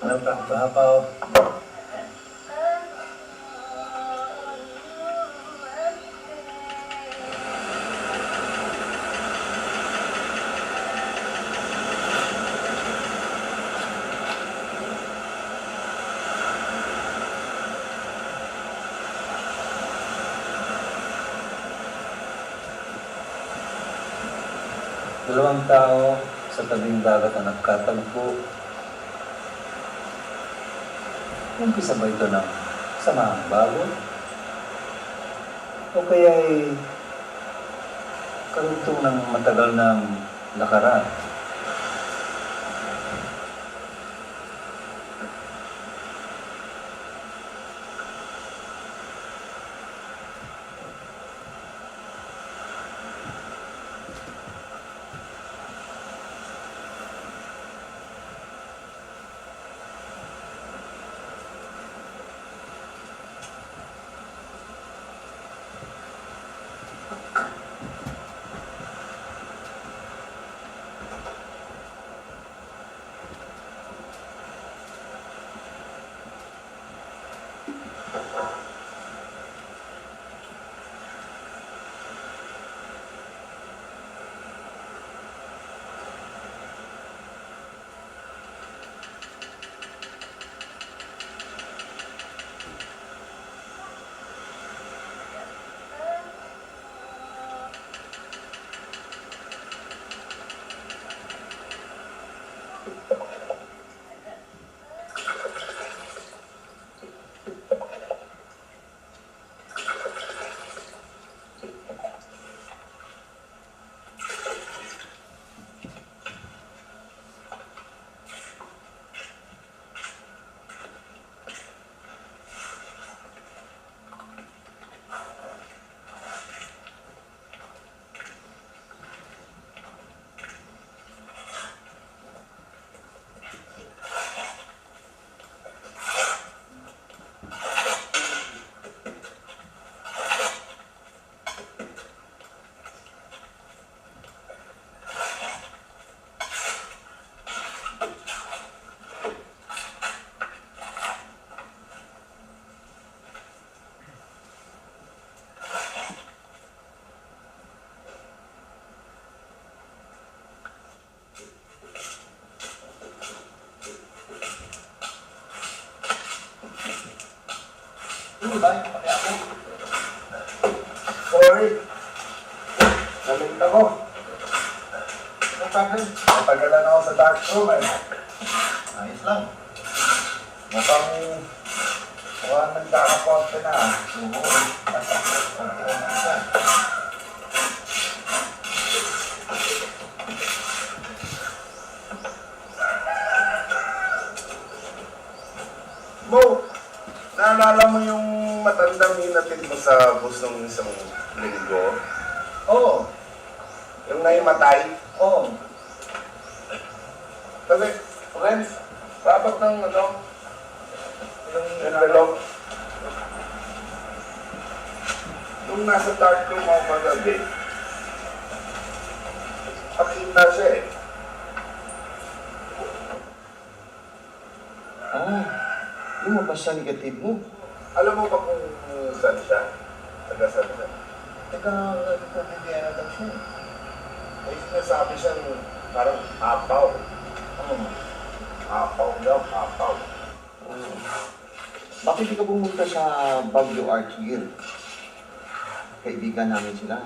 Ano ka, bahapaw? Dalawang tao sa tabing dagat na nagkatagpo. Umpisa ba ito ng samahang bago? O kaya'y karugtong ng matagal ng lakaran? Sorry. Nalinta ko. natin. Natagalan ako sa dark room eh. Ayos lang. Mukhang nagkakakonte na. Mo, naalala mo yung matandang hinatid mo sa bus ng isang linggo? Oo. Yung naimatay? Oo. Kasi, friends, dapat ng ng envelope. Nung nasa dark room ako kagabi, pakita siya eh. Lumabas sa negative mo. Alam mo ba kung saan siya? Taga-saan siya? Taga-Cordillera daw siya. May sinasabi siya parang apaw. Apaw daw, apaw. Bakit di ka pumunta sa Baguio Art Guild? Kaibigan namin sila.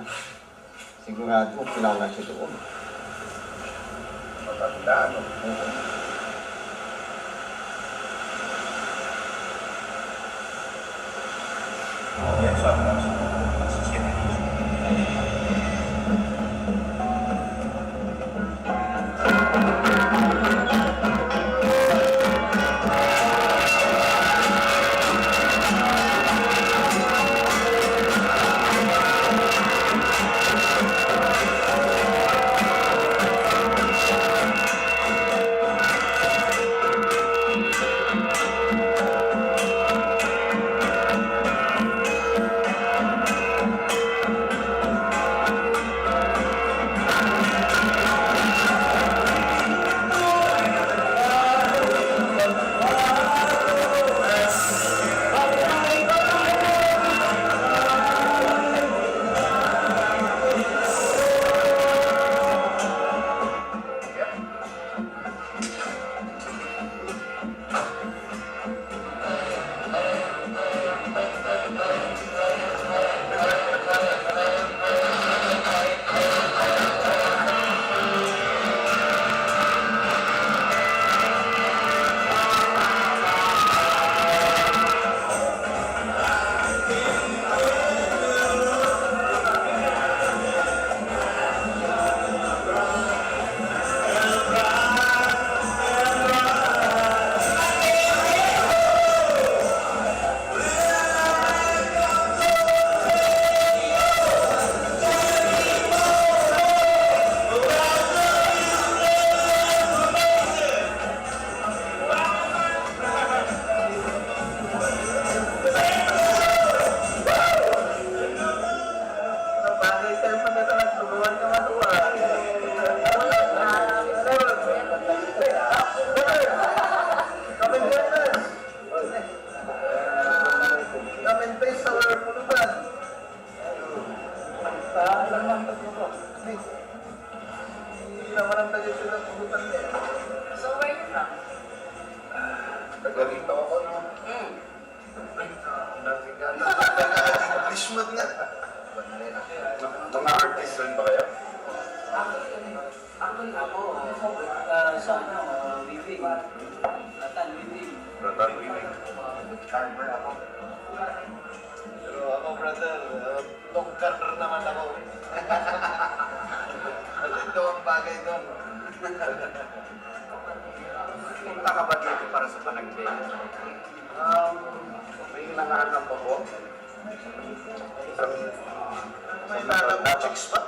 Sigurado, kilala siya doon. Matanda, no? Naglalito ako, no? Englishman nga. Mga artist rin ba kayo? Ratan Weaving. Charmer ako. Pero ako, brother, long cutter naman ako. At ito ang bagay doon. Punta ka ba dito para sa panagpili? May nangahanap ako. May nangahanap na chicks pa.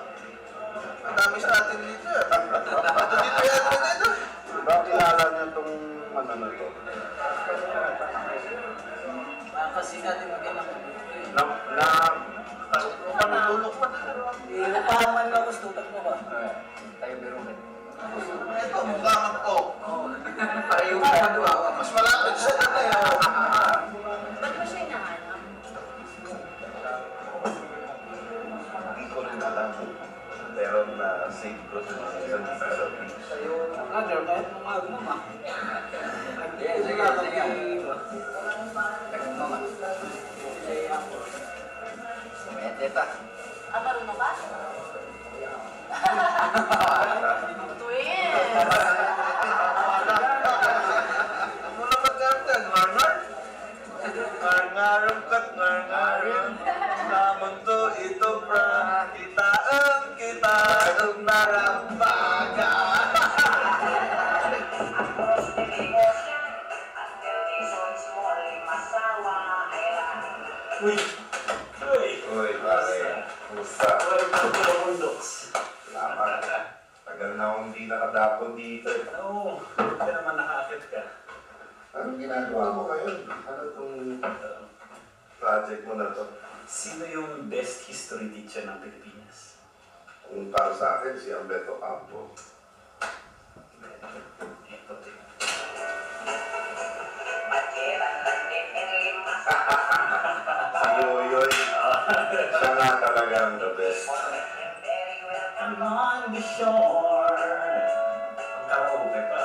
Ang dami sa atin dito eh. Bato dito yan dito. Ba kilala niyo itong ano na ito? Kasi natin magandang Manulok pa din. napahaman na gusto, mo ba? Tayo biro ka. Ito, mukha ka po. Pareho ka ba? Mas malapit siya na tayo. Ba't mo siya hinahanap? Hindi ko rin alam. Pero na-save ko sa isang sasabi. Brother, kahit mukha mo ma. Sige. Eta. Ah, marunong ba? Tuwin? Uy, pare. Kumusta? Salamat. Tagal na akong hindi nakadapon dito. Oo, hindi naman nakakit ka. Anong ginagawa mo ngayon? Ano itong project mo na to? Sino yung best history teacher ng Pilipinas? Kung para sa akin, si Alberto Campo. Ito din. Si Yoyoy. Siya nga talagang the best. I'm on the shore. Ang karaoke pa.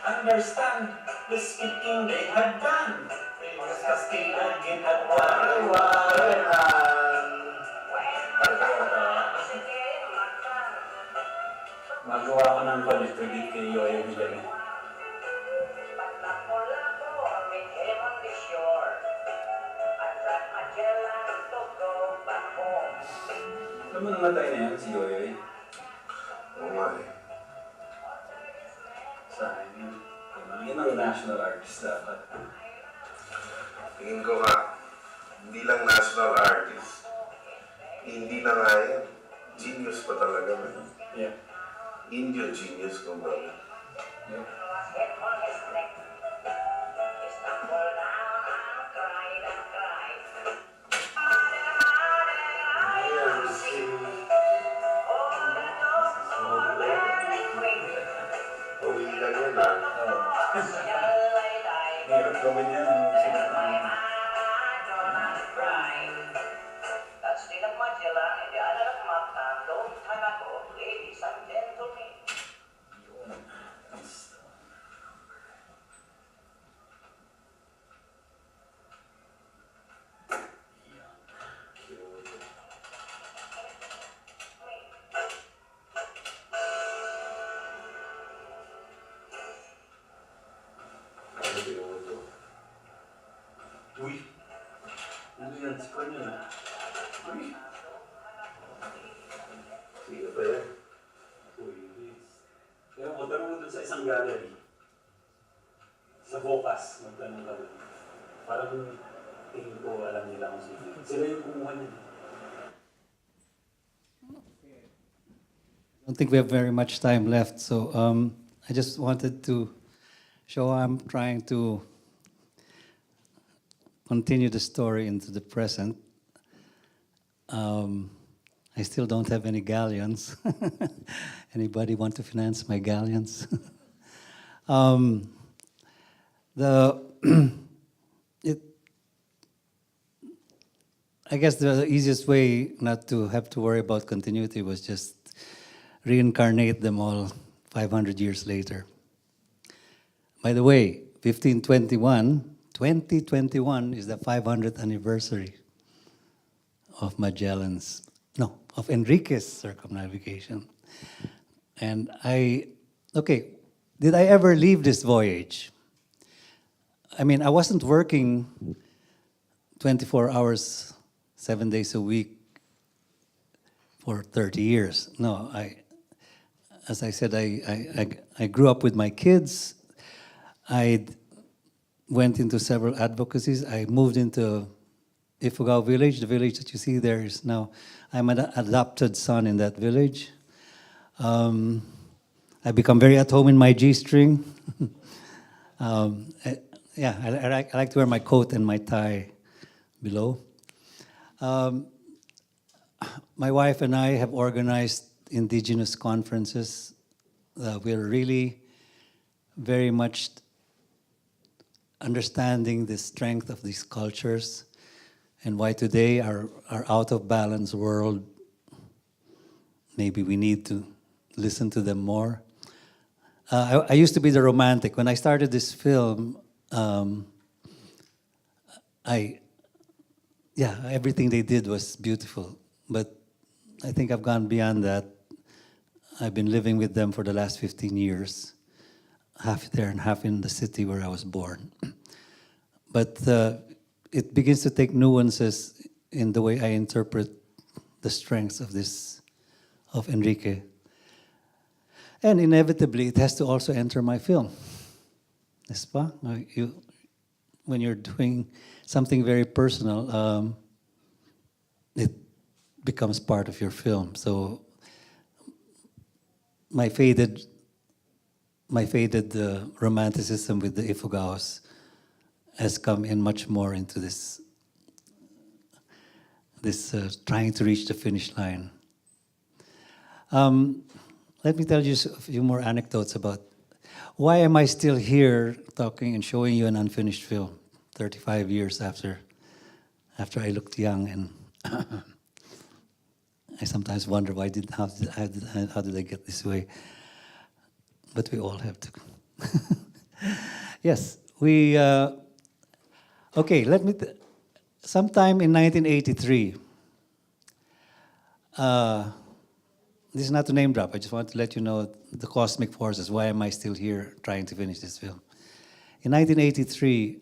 Understand the speaking they had done. Mas Castilla, at wari-warihan. Magawa ko ng tribute kay Yoyoy Villame. Alam mo namatay na yan si Yoyoy? Oo nga eh. Sa akin yun. Yan ang national artist dapat. Tingin ko nga, hindi lang national artist. Hindi na nga yan. Genius pa talaga. Man. Yeah. Indian genius, kumbaga. Yeah. Uwi lang yan ah. Hirap gawin yan ang sinatang. That's still of Magellan and the other of Mactan, long time ago, ladies and gentlemen. Uy! Ano yan? Score nyo na. Uy! Sige pa yan. Uy, kaya magtanong mo dun sa isang gallery. Sa Vocas, magtanong ka dun. Parang tingin ko alam nila kung sino. Sila yung kumuha niya. I don't think we have very much time left, so I just wanted to show I'm trying to continue the story into the present. I still don't have any galleons. Anybody want to finance my galleons? I guess the easiest way not to have to worry about continuity was just reincarnate them all 500 years later. By the way, 2021 is the 500th anniversary of of Enrique's circumnavigation. And did I ever leave this voyage? I mean, I wasn't working 24 hours, 7 days a week for 30 years. No, as I said, I grew up with my kids. I went into several advocacies. I moved into Ifugao village. The village that you see there is now, I'm an adopted son in that village. I become very at home in my G-string. I like to wear my coat and my tie below. My wife and I have organized indigenous conferences. We're really very much understanding the strength of these cultures and why today our out of balance world, maybe we need to listen to them more. I used to be the romantic. When I started this film, everything they did was beautiful. But I think I've gone beyond that. I've been living with them for the last 15 years, half there and half in the city where I was born. But it begins to take nuances in the way I interpret the strengths of Enrique. And inevitably, it has to also enter my film. N'est-ce pas? when you're doing something very personal, it becomes part of your film. So my faded romanticism with the Ifugaos has come in much more into this trying to reach the finish line. Let me tell you a few more anecdotes about why am I still here talking and showing you an unfinished film 35 years after I looked young, and I sometimes wonder how did I get this way? But we all have to. Yes, we. Okay, sometime in 1983. This is not to name drop. I just want to let you know the cosmic forces. Why am I still here trying to finish this film? In 1983,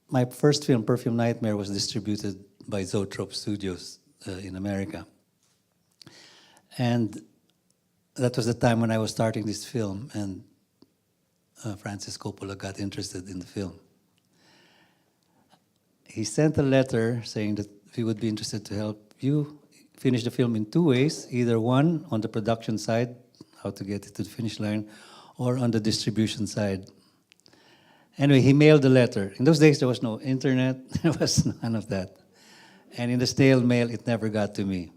my first film, Perfume Nightmare, was distributed by Zoetrope Studios in America. And that was the time when I was starting this film, and Francis Coppola got interested in the film. He sent a letter saying that he would be interested to help you finish the film in two ways, either one, on the production side, how to get it to the finish line, or on the distribution side. Anyway, he mailed the letter. In those days, there was no internet, there was none of that. And in the snail mail, it never got to me.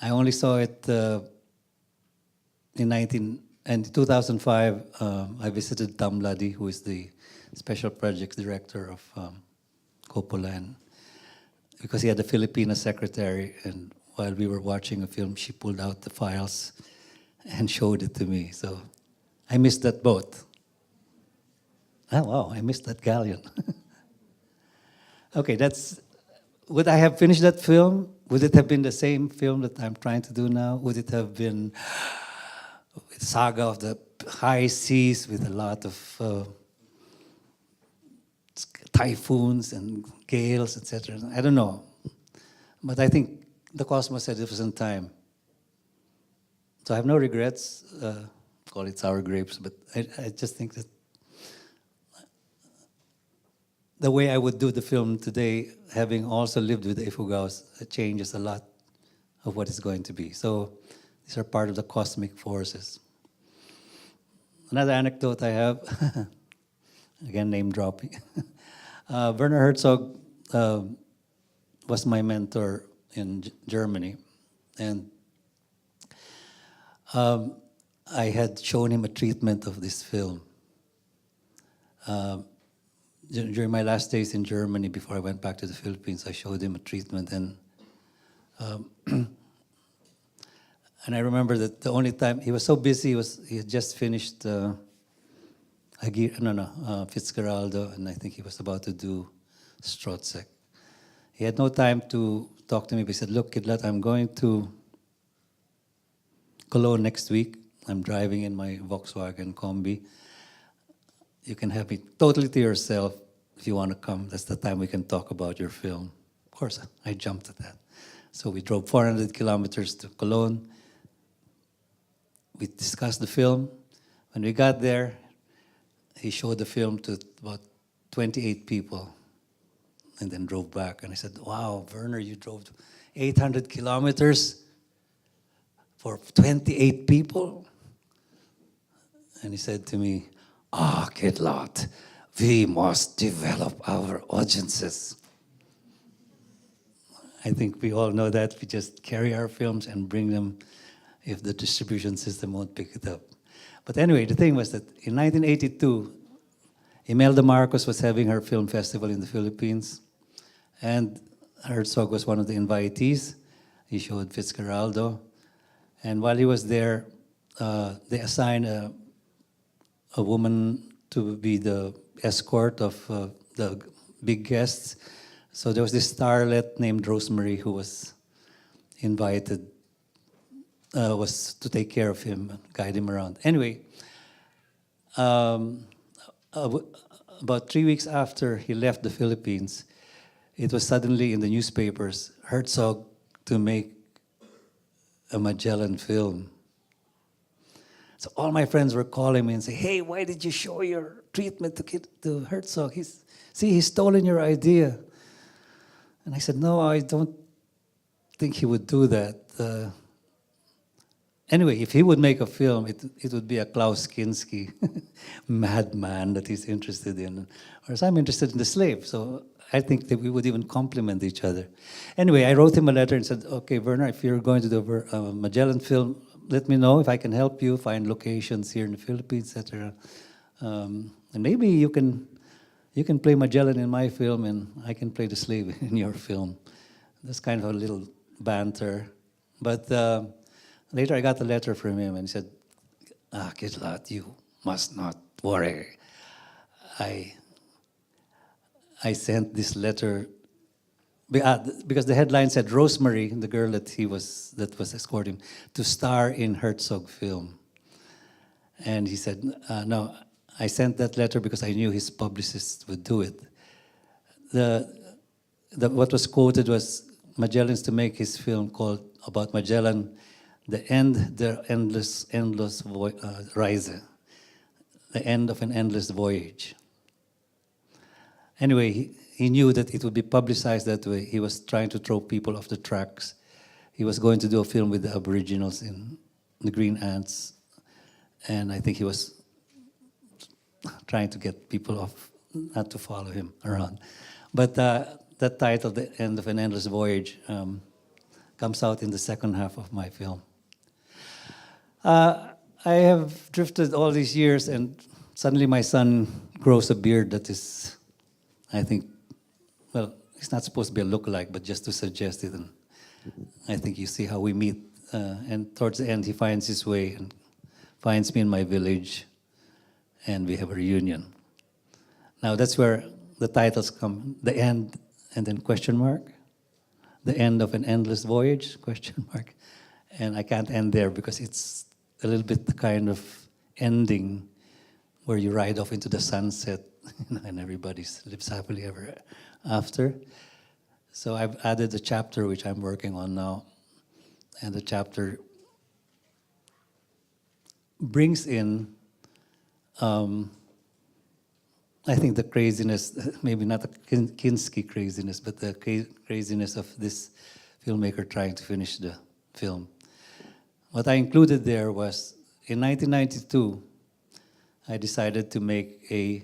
I only saw it in 2005. I visited Tom Luddy, who is the special projects director of Coppola, and because he had a Filipino secretary, and while we were watching a film, she pulled out the files and showed it to me. So I missed that boat. Oh, wow, I missed that galleon. Okay, would I have finished that film? Would it have been the same film that I'm trying to do now? Would it have been saga of the high seas with a lot of typhoons and gales, etc.? I don't know. But I think the cosmos said it was in time. So I have no regrets. Call it sour grapes, but I just think that the way I would do the film today, having also lived with the Ifugaos, it changes a lot of what it's going to be. So these are part of the cosmic forces. Another anecdote I have, again name dropping. Werner Herzog was my mentor in Germany, and I had shown him a treatment of this film. During my last days in Germany, before I went back to the Philippines, I showed him a treatment, and and I remember that the only time he was so busy, he had just finished Fitzgeraldo, and I think he was about to do Strotzek. He had no time to talk to me, but he said, "Look, Kidlat, I'm going to Cologne next week. I'm driving in my Volkswagen Kombi. You can have me totally to yourself if you want to come. That's the time we can talk about your film." Of course, I jumped at that. So we drove 400 kilometers to Cologne. We discussed the film. When we got there, he showed the film to about 28 people and then drove back. And I said, "Wow, Werner, you drove 800 kilometers for 28 people?" And he said to me, "Kidlat, we must develop our audiences." I think we all know that. We just carry our films and bring them if the distribution system won't pick it up. But anyway, the thing was that in 1982, Imelda Marcos was having her film festival in the Philippines, and Herzog was one of the invitees. He showed Fitzgeraldo, and while he was there, they assigned a woman to be the escort of the big guests. So there was this starlet named Rosemary who was invited, was to take care of him, guide him around. Anyway, about 3 weeks after he left the Philippines, it was suddenly in the newspapers, Herzog to make a Magellan film. So all my friends were calling me and saying, hey, why did you show your treatment to Herzog? He's stolen your idea. And I said, no, I don't think he would do that. Anyway, if he would make a film, it would be a Klaus Kinski madman that he's interested in. Whereas I'm interested in the slave. So I think that we would even complement each other. Anyway, I wrote him a letter and said, okay, Werner, if you're going to do a Magellan film, let me know if I can help you find locations here in the Philippines, etc. And maybe you can play Magellan in my film and I can play the slave in your film. That's kind of a little banter. But later I got a letter from him and he said, Kidlat, you must not worry. I sent this letter because the headline said Rosemary, the girl that was escorting him, to star in Herzog film. And he said, no, I sent that letter because I knew his publicist would do it. What was quoted was Magellan's to make his film called about Magellan, the endless Reise, the end of an endless voyage. Anyway, he knew that it would be publicized that way. He was trying to throw people off the tracks. He was going to do a film with the Aboriginals in the Green Ants. And I think he was trying to get people off, not to follow him around. But that title, The End of an Endless Voyage, comes out in the second half of my film. I have drifted all these years, and suddenly my son grows a beard that is, I think, well, it's not supposed to be a lookalike, but just to suggest it. And I think you see how we meet. And towards the end, he finds his way and finds me in my village, and we have a reunion. Now, that's where the titles come, the end, and then question mark. The end of an endless voyage, question mark. And I can't end there because it's a little bit the kind of ending where you ride off into the sunset and everybody lives happily ever after. So I've added a chapter which I'm working on now. And the chapter brings in, I think, the craziness, maybe not the Kinski craziness, but the craziness of this filmmaker trying to finish the film. What I included there was, in 1992, I decided to make a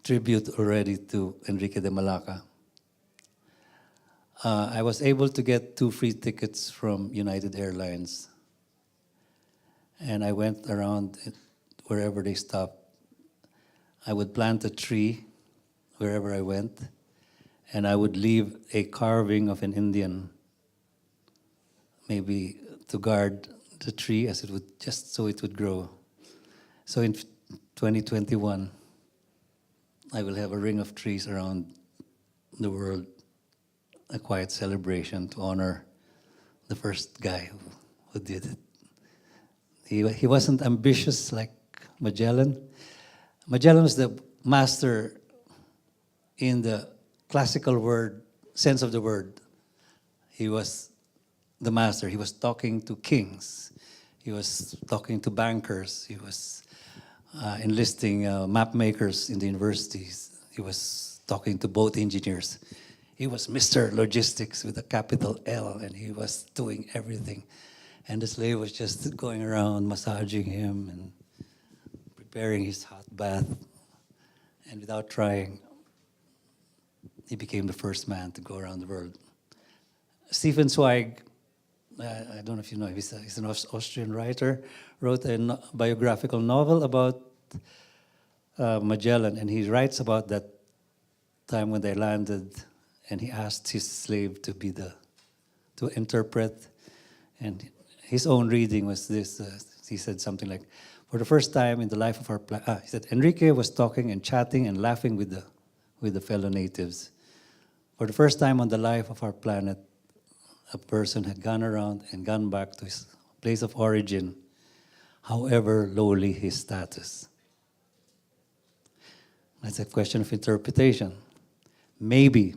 tribute already to Enrique de Malaca. I was able to get 2 free tickets from United Airlines. And I went around wherever they stopped. I would plant a tree wherever I went, and I would leave a carving of an Indian, maybe to guard the tree as it would, just so it would grow. So in 2021, I will have a ring of trees around the world, a quiet celebration to honor the first guy who did it. He wasn't ambitious like Magellan. Magellan was the master in the classical word, sense of the word. He was the master. He was talking to kings. He was talking to bankers. He was enlisting map makers in the universities. He was talking to boat engineers. He was Mr. Logistics with a capital L, and he was doing everything. And the slave was just going around massaging him and preparing his hot bath. And without trying, he became the first man to go around the world. Stefan Zweig, I don't know if you know, he's an Austrian writer, wrote a biographical novel about Magellan, and he writes about that time when they landed, and he asked his slave to interpret, and his own reading was this. He said something like, for the first time in the life of our planet, he said, Enrique was talking and chatting and laughing with the fellow natives. For the first time on the life of our planet, a person had gone around and gone back to his place of origin, however lowly his status. That's a question of interpretation. Maybe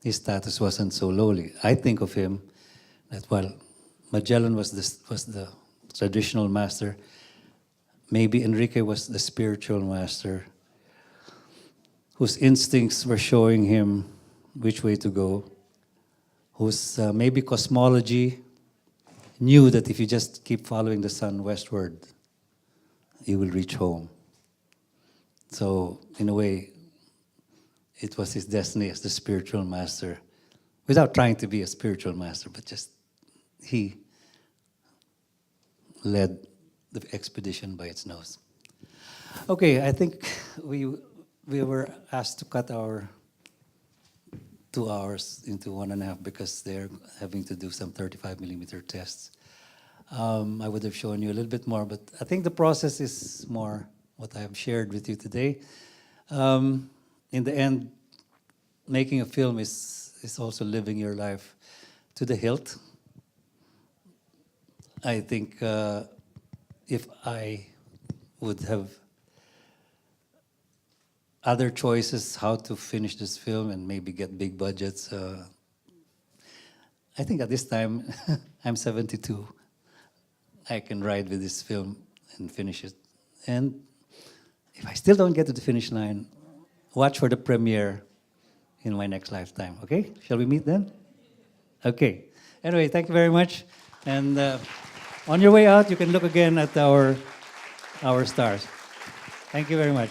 his status wasn't so lowly. I think of him that while Magellan was the traditional master. Maybe Enrique was the spiritual master, whose instincts were showing him which way to go, whose maybe cosmology knew that if you just keep following the sun westward, you will reach home. So, in a way, it was his destiny as the spiritual master, without trying to be a spiritual master, but just he led the expedition by its nose. Okay, I think we were asked to cut our 2 hours into 1.5 because they're having to do some 35mm tests. I would have shown you a little bit more, but I think the process is more what I have shared with you today. In the end, making a film is also living your life to the hilt. I think if I would have other choices how to finish this film and maybe get big budgets, I think at this time, I'm 72. I can ride with this film and finish it. And if I still don't get to the finish line, watch for the premiere in my next lifetime, okay? Shall we meet then? Okay. Anyway, thank you very much. And on your way out, you can look again at our stars. Thank you very much.